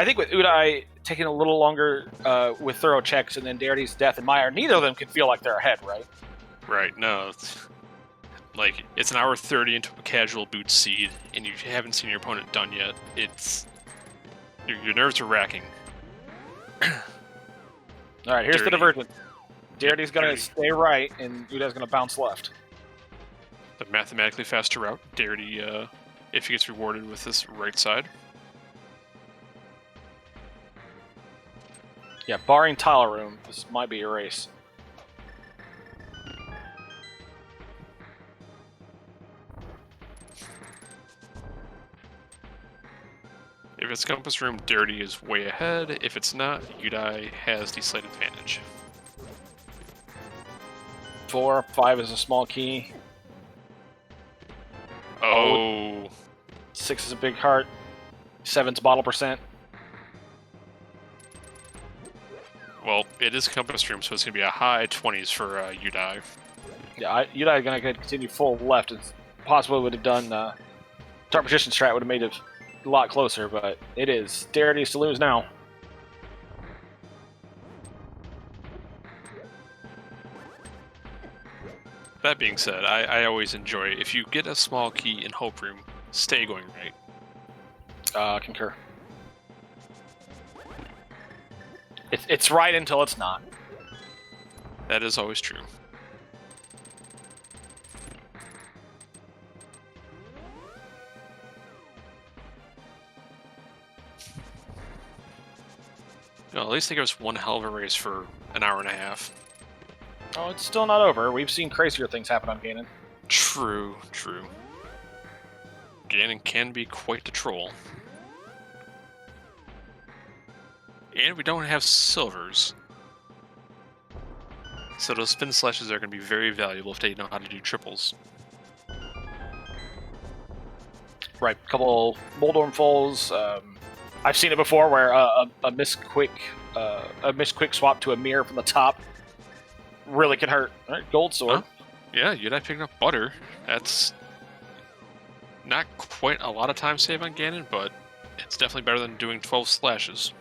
I think with Udai taking a little longer with thorough checks and then Darity's death and Meyer, neither of them can feel like they're ahead, right? Right, no. Like, it's an hour 30 into a casual boot seed, and you haven't seen your opponent done yet. It's... Your nerves are racking. Alright, here's the divergence. Darity's going to stay right, and Udai's going to bounce left. The mathematically faster route. Darity, if he gets rewarded with this right side. Yeah, barring tile room, this might be a race. If it's compass room, Dirty is way ahead. If it's not, Udai has the slight advantage. 4, 5 is a small key. Oh. 6 is a big heart. 7's bottle percent. Well, it is compass room, so it's going to be a high 20s for Udai. Yeah, Udai going to continue full left. It's possibly would have done Dark Magician strat would have made it a lot closer, but it is. Darity's to lose now. That being said, I always enjoy, if you get a small key in Hope Room, stay going right. Concur. It's right until it's not. That is always true. Well, at least they gave us one hell of a race for an hour and a half. Oh, it's still not over. We've seen crazier things happen on Ganon. True, true. Ganon can be quite the troll. And we don't have silvers. So those spin slashes are going to be very valuable if they know how to do triples. Right, a couple Moldorm Falls. I've seen it before where a missed quick swap to a mirror from the top really can hurt. All right, gold sword. Huh? Yeah, Udai picking up butter. That's not quite a lot of time save on Ganon, but it's definitely better than doing 12 slashes.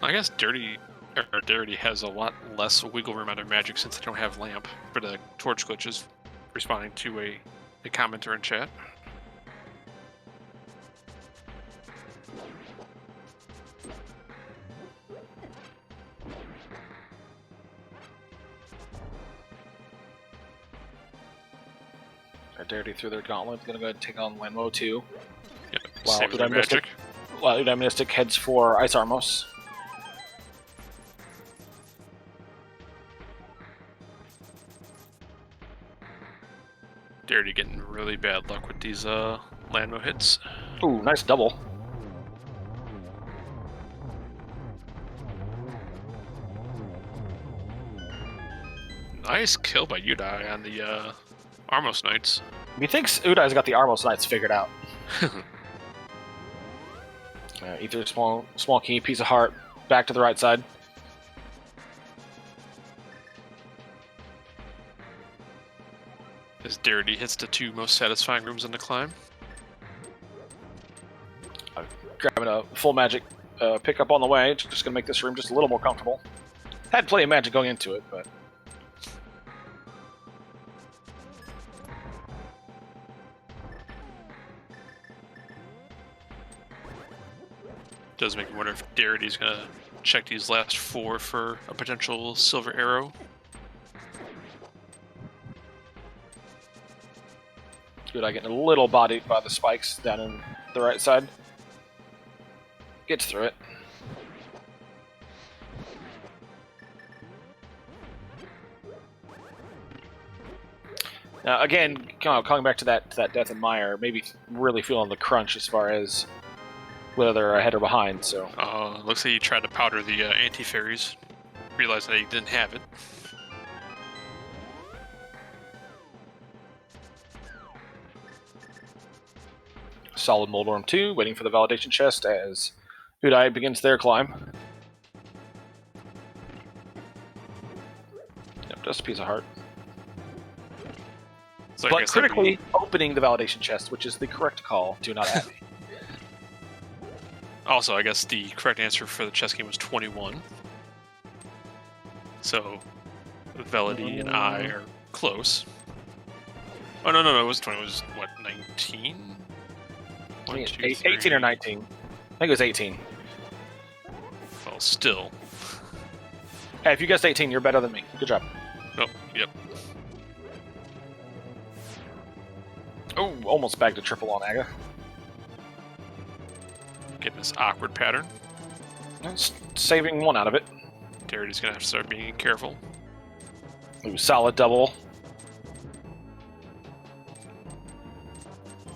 I guess Dirty has a lot less wiggle room on their magic since they don't have lamp for the torch glitches, responding to a commenter in chat. Dirty through their gauntlet. Gonna go ahead and take on Lanmo too. Yep. Wow, Same with their magic. Eudaimonistic heads for Ice Armos. Dirty getting really bad luck with these Lanmo hits. Ooh, nice double. Nice kill by Udai on the Armos Knights. Methinks Udai's got the Armos Knights figured out. Ether, small key, piece of heart, back to the right side. As Dirty hits the two most satisfying rooms in the climb. Grabbing a full magic pickup on the way. It's just going to make this room just a little more comfortable. Had plenty of magic going into it, but... Does make me wonder if Darity's going to check these last four for a potential silver arrow. Udai getting a little bodied by the spikes down in the right side. Gets through it. Now, again, kind of calling back to that Death and Mire, maybe really feeling the crunch as far as whether they're ahead or behind. So looks like he tried to powder the anti-fairies. Realized that he didn't have it. Solid Moldorm 2, waiting for the validation chest as Udai begins their climb. Yep, just a piece of heart. So but critically, opening the validation chest, which is the correct call. Do not add me. Also, I guess the correct answer for the chess game was 21. So, Velody and I are close. Oh, no, it was 20. It was, what, 19? 18 or 19. I think it was 18. Well, still. Hey, if you guessed 18, you're better than me. Good job. Oh, yep. Oh, almost bagged a triple on Aga. Getting this awkward pattern. Saving one out of it. Darity's gonna have to start being careful. Ooh, solid double.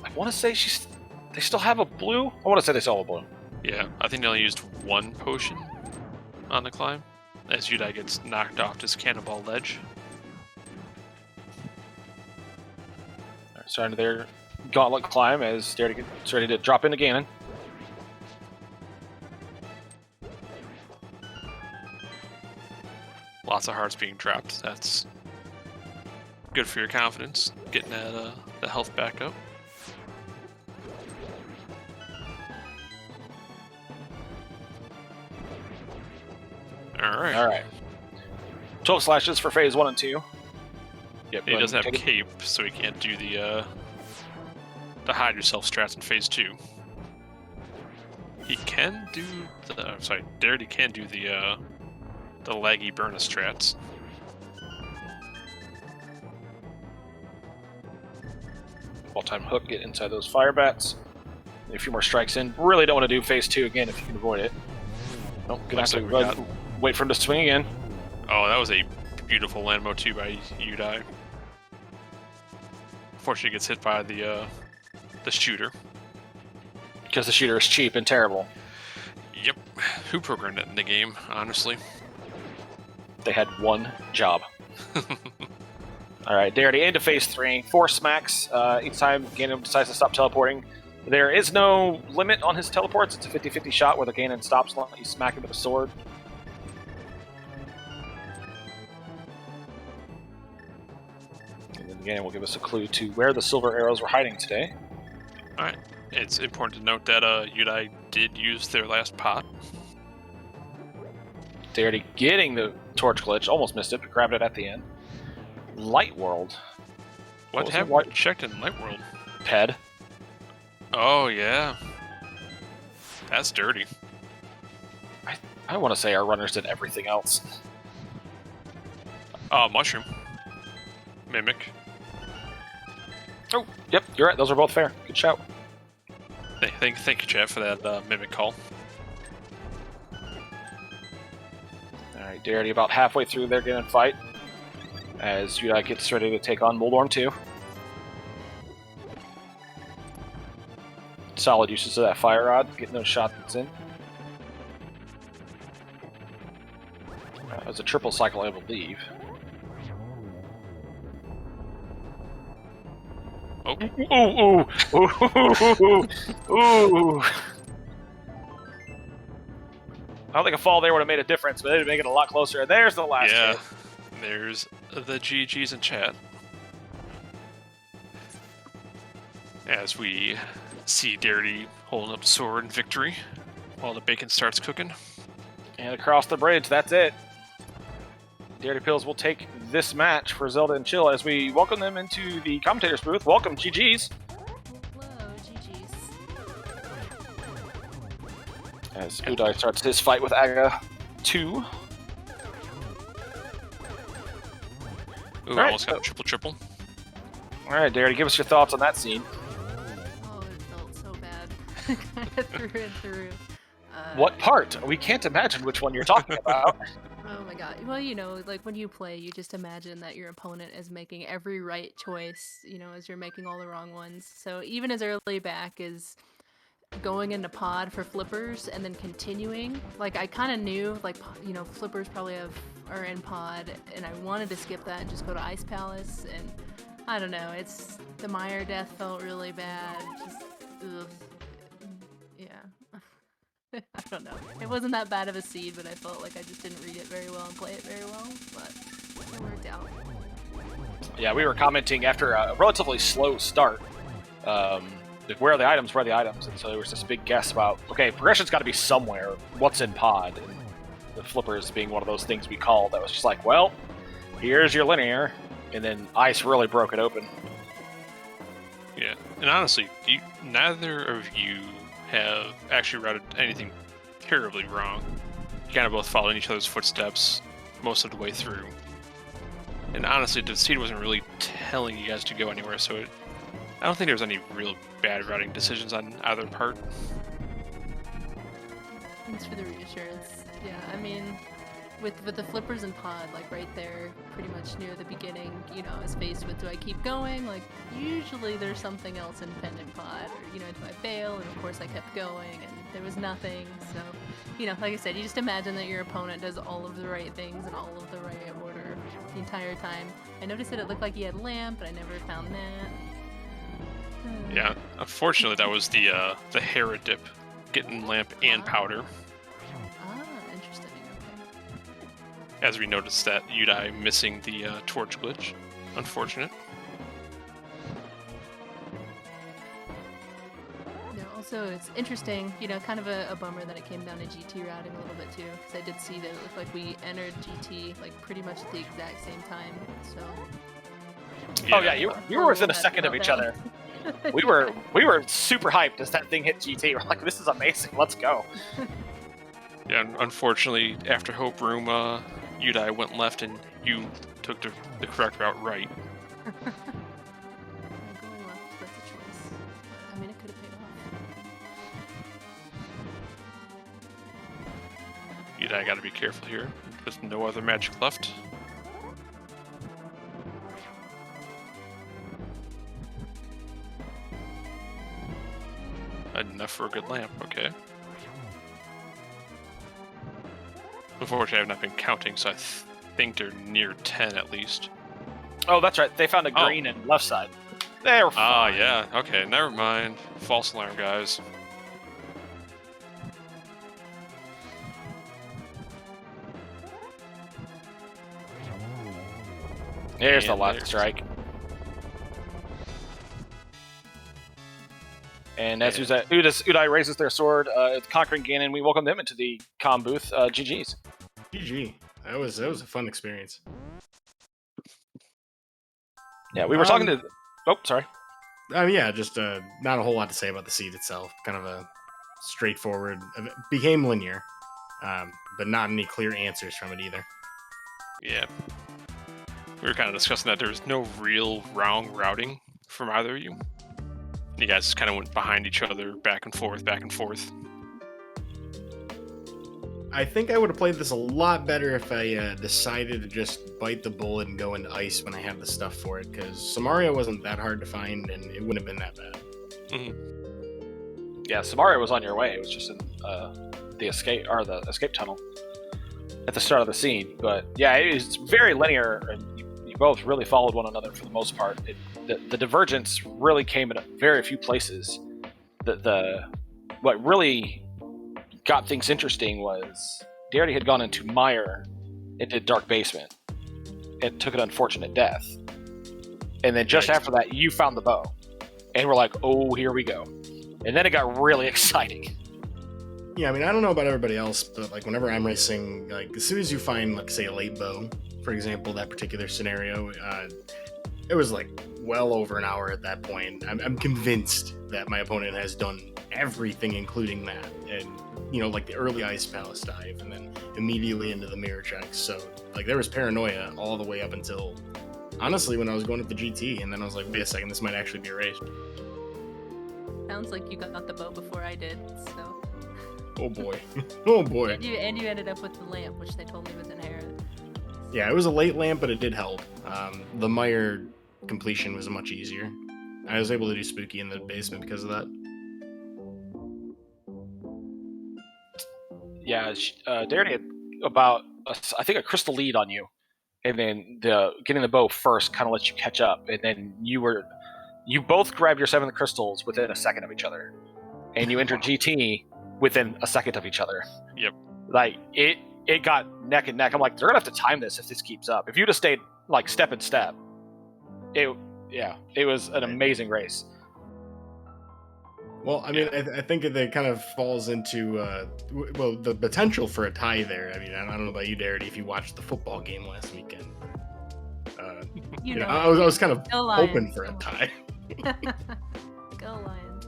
I want to say they still have a blue? I want to say they still have a blue. Yeah, I think they only used one potion on the climb, as Udai gets knocked off this cannonball ledge. Right, starting their gauntlet climb as Darity gets ready to drop into Ganon. Lots of hearts being dropped. That's good for your confidence, getting that the health back up. Alright. All right. 12 slashes for phase 1 and 2. Yep, He doesn't have cape, so he can't do the hide yourself strats in phase 2. He can do the Darity can do the laggy burn strats. All-time hook, get inside those fire bats. A few more strikes in. Really don't want to do phase 2 again if you can avoid it. Nope, gonna have to wait for him to swing again. Oh, that was a beautiful Landmo 2 by Udai. Unfortunately, gets hit by the shooter. Because the shooter is cheap and terrible. Yep. Who programmed it in the game, honestly? They had one job. Alright, Darity into phase 3. 4 smacks. Each time Ganon decides to stop teleporting. There is no limit on his teleports. It's a 50-50 shot where the Ganon stops and you smack him with a sword. And then Ganon will give us a clue to where the silver arrows were hiding today. Alright. It's important to note that Udai did use their last pot. Darity getting the torch glitch. Almost missed it, but grabbed it at the end. Light World. What happened? Checked in Light World. Ped. Oh, yeah. That's dirty. I want to say our runners did everything else. Mushroom. Mimic. Oh, yep, you're right. Those are both fair. Good shout. Thank you, Jeff, for that Mimic call. Alright, Darity about halfway through their Ganon fight. As Udai gets ready to take on Moldorm 2. Solid uses of that Fire Rod, getting those shots in. That was a triple cycle, I believe. Oh. Ooh, ooh, ooh, ooh. I don't think a fall there would have made a difference, but it'd make it a lot closer. There's the last hit. There's the GGs in chat. As we see Darity holding up the sword in victory while the bacon starts cooking. And across the bridge, that's it. deritypeels will take this match for Zelda and Chill as we welcome them into the commentator's booth. Welcome, GGs. Hello, GGs. As Udai starts his fight with Aga 2. Ooh, almost got a triple. Alright, Darity, give us your thoughts on that scene. Oh, it felt so bad. Kind of through and through. What part? We can't imagine which one you're talking about. Oh my god. Well, you know, like when you play, you just imagine that your opponent is making every right choice, you know, as you're making all the wrong ones. So even as early back as going into pod for flippers and then continuing, like I kind of knew, like, you know, flippers probably are in pod, and I wanted to skip that and just go to Ice Palace, and I don't know, it's the Meyer death felt really bad. Just, ugh. Yeah. I don't know. It wasn't that bad of a seed, but I felt like I just didn't read it very well and play it very well, but it worked out. Yeah, we were commenting after a relatively slow start. Like, where are the items? Where are the items? And so there was this big guess about, okay, progression's got to be somewhere. What's in pod? And the flippers being one of those things we called that was just like, well, here's your linear. And then Ice really broke it open. Yeah, and honestly, neither of you have actually routed anything terribly wrong. You kind of both followed in each other's footsteps most of the way through. And honestly, the seed wasn't really telling you guys to go anywhere, so I don't think there was any real bad routing decisions on either part. Thanks for the reassurance. Yeah, I mean, with the flippers and pod, like right there, pretty much near the beginning, you know, I was faced with, do I keep going? Like, usually there's something else in pendant pod, or, you know, do I fail? And of course I kept going, and there was nothing, so, you know, like I said, you just imagine that your opponent does all of the right things in all of the right order the entire time. I noticed that it looked like he had lamp, but I never found that. Yeah, unfortunately that was the Hera dip, getting lamp and powder. Interesting, okay. As we noticed that Udai missing the torch glitch. Unfortunate. Yeah, Also, it's interesting, kind of a bummer that it came down to GT routing a little bit too, because I did see that it looked like we entered GT like pretty much at the exact same time. So. Oh yeah, you were within a second of each other. We were super hyped as that thing hit GT. We're like, this is amazing. Let's go. Yeah, unfortunately, after Hope Room, Udai went left and you took the correct route right. Going left was a choice. I mean, it could have paid off. Udai got to be careful here. There's no other magic left. Enough for a good lamp, okay. Unfortunately, I've not been counting, so I think they're near 10 at least. Oh, that's right. They found a green and left side. They're fine. Ah, yeah. Okay, never mind. False alarm, guys. Here's the left strike. And as Udai raises their sword, conquering Ganon, we welcome them into the comm booth. GG's. GG. That was a fun experience. Yeah, we were talking to... Oh, sorry. Yeah, just not a whole lot to say about the seed itself. Kind of a straightforward... It became linear, but not any clear answers from it either. Yeah. We were kind of discussing that there was no real wrong routing from either of you. You guys kind of went behind each other, back and forth, back and forth. I think I would have played this a lot better if I decided to just bite the bullet and go into ice when I had the stuff for it, because Samaria wasn't that hard to find, and it wouldn't have been that bad. Mm-hmm. Yeah, Samaria was on your way. It was just in the escape tunnel at the start of the scene. But yeah, it's very linear, and you both really followed one another for the most part. The divergence really came in very few places. What really got things interesting was Darity had gone into Mire into Dark Basement and took an unfortunate death. And then just after that, you found the bow. And we're like, oh, here we go. And then it got really exciting. Yeah, I mean, I don't know about everybody else, but like whenever I'm racing, like as soon as you find, like, say, a late bow, for example, that particular scenario, it was like well over an hour at that point. I'm convinced that my opponent has done everything, including that. And, like the early Ice Palace dive, and then immediately into the mirror checks. So, like, there was paranoia all the way up until, honestly, when I was going up the GT, and then I was like, wait a second, this might actually be a race. Sounds like you got the bow before I did, so... Oh boy. Oh boy. And you ended up with the lamp, which they told me was in Hera. Yeah, it was a late lamp, but it did help. The Mire completion was much easier. I was able to do Spooky in the basement because of that. Yeah, Darity had about, I think, a crystal lead on you. And then getting the bow first kind of lets you catch up. And then you both grabbed your 7 crystals within a second of each other. And you entered GT within a second of each other. Yep. Like, it got neck and neck. I'm like, they're going to have to time this if this keeps up. If you'd have stayed, like, step and step, it was an amazing race. Well, I mean, I think that kind of falls into, the potential for a tie there. I mean, I don't know about you, Darity, if you watched the football game last weekend. I was kind of hoping for a tie. Go Lions.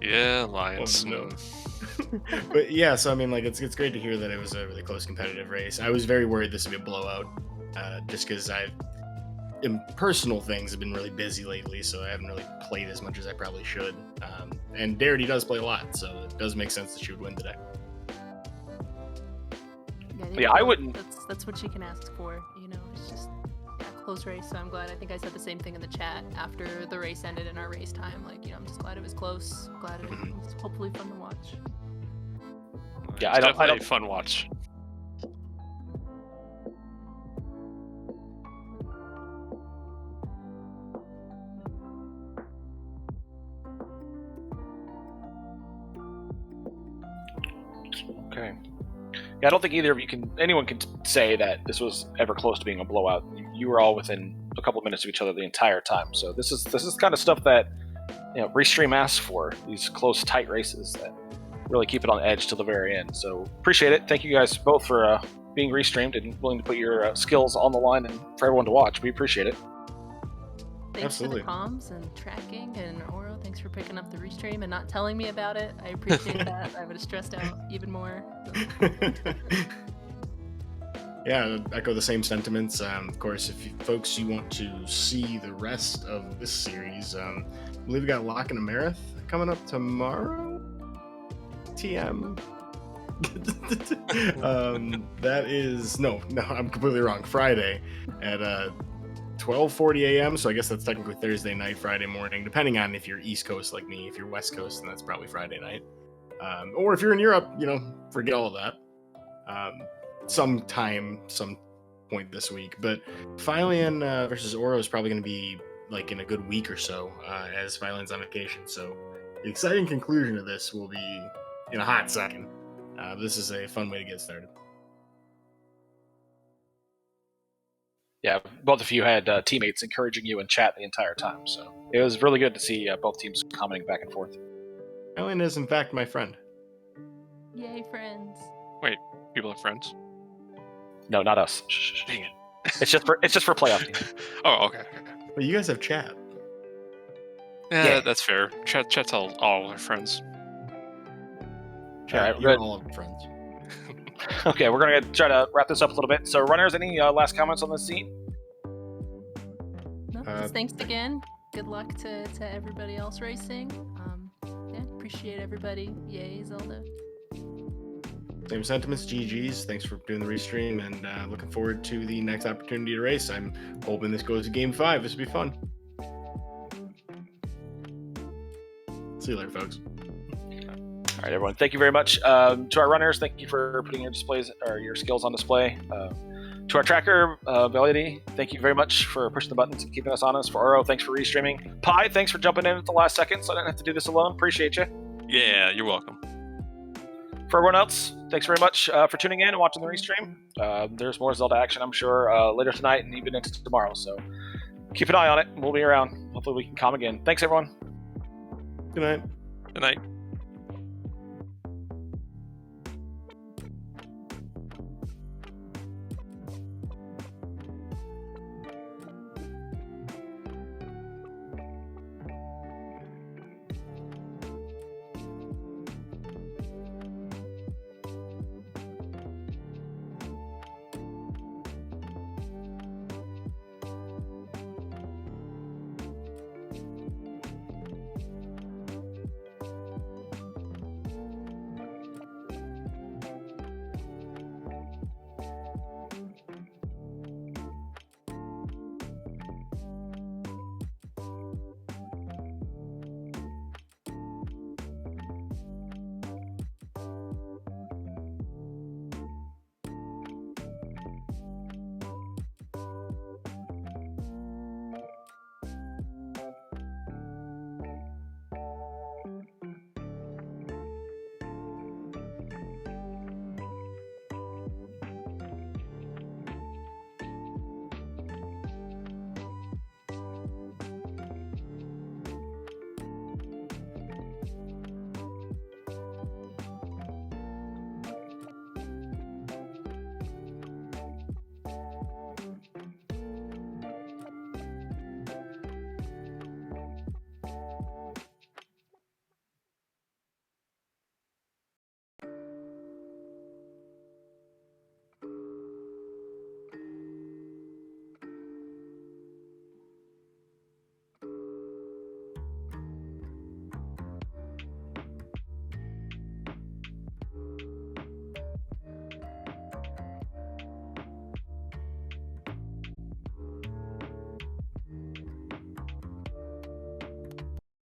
Yeah, Lions. Oh, no. But yeah, so I mean, like, it's great to hear that it was a really close competitive race. I was very worried this would be a blowout, just because in personal things have been really busy lately, so I haven't really played as much as I probably should. And Darity does play a lot, so it does make sense that she would win today. Yeah, I wouldn't. That's what she can ask for. It's just a close race. So I'm glad. I think I said the same thing in the chat after the race ended in our race time. Like, I'm just glad it was close. Glad it was hopefully fun to watch. Yeah, I don't. A fun watch. Okay. Yeah, I don't think either of anyone can say that this was ever close to being a blowout. You were all within a couple of minutes of each other the entire time. So this is the kind of stuff that Restream asks for, these close, tight races that really keep it on edge till the very end. So appreciate it. Thank you guys both for being restreamed and willing to put your skills on the line and for everyone to watch. We appreciate it. Thanks Absolutely. for the comms and tracking, and Oro, thanks for picking up the restream and not telling me about it. I appreciate that. I would have stressed out even more. Yeah, I echo the same sentiments. Of course, if you want to see the rest of this series, I believe we got Lock and a Marath coming up tomorrow. TM. That is no, I'm completely wrong. Friday at 12:40 a.m. So I guess that's technically Thursday night, Friday morning, depending on if you're East Coast like me. If you're West Coast, then that's probably Friday night. Or if you're in Europe, forget all of that. Some point this week. But Phyllian versus Oro is probably going to be like in a good week or so, as Phyllian's on vacation. So the exciting conclusion of this will be in a hot second. This is a fun way to get started. Yeah, both of you had teammates encouraging you in chat the entire time, so it was really good to see both teams commenting back and forth. Phyllian is, in fact, my friend. Yay, friends. Wait, people are friends? No, not us. Shh. Dang it. It's just for playoff teams. Oh, okay. But you guys have chat. Yeah, that's fair. Chat's all our friends. All right, You're good. all of friends. Okay, we're gonna try to wrap this up a little bit. So, runners, any last comments on this scene? No, just thanks again. Good luck to everybody else racing. Yeah, appreciate everybody. Yay, Zelda. Same sentiments, GG's. Thanks for doing the restream, and looking forward to the next opportunity to race. I'm hoping this goes to Game 5. This will be fun. See you later, folks. All right, everyone. Thank you very much. To our runners, thank you for putting your displays or your skills on display. To our tracker, Validity, thank you very much for pushing the buttons and keeping us honest. For Oro, thanks for restreaming. Pi, thanks for jumping in at the last second, so I didn't have to do this alone. Appreciate you. Yeah, you're welcome. For everyone else, thanks very much for tuning in and watching the restream. There's more Zelda action, I'm sure, later tonight and even into tomorrow. So keep an eye on it. We'll be around. Hopefully we can come again. Thanks, everyone. Good night. Good night.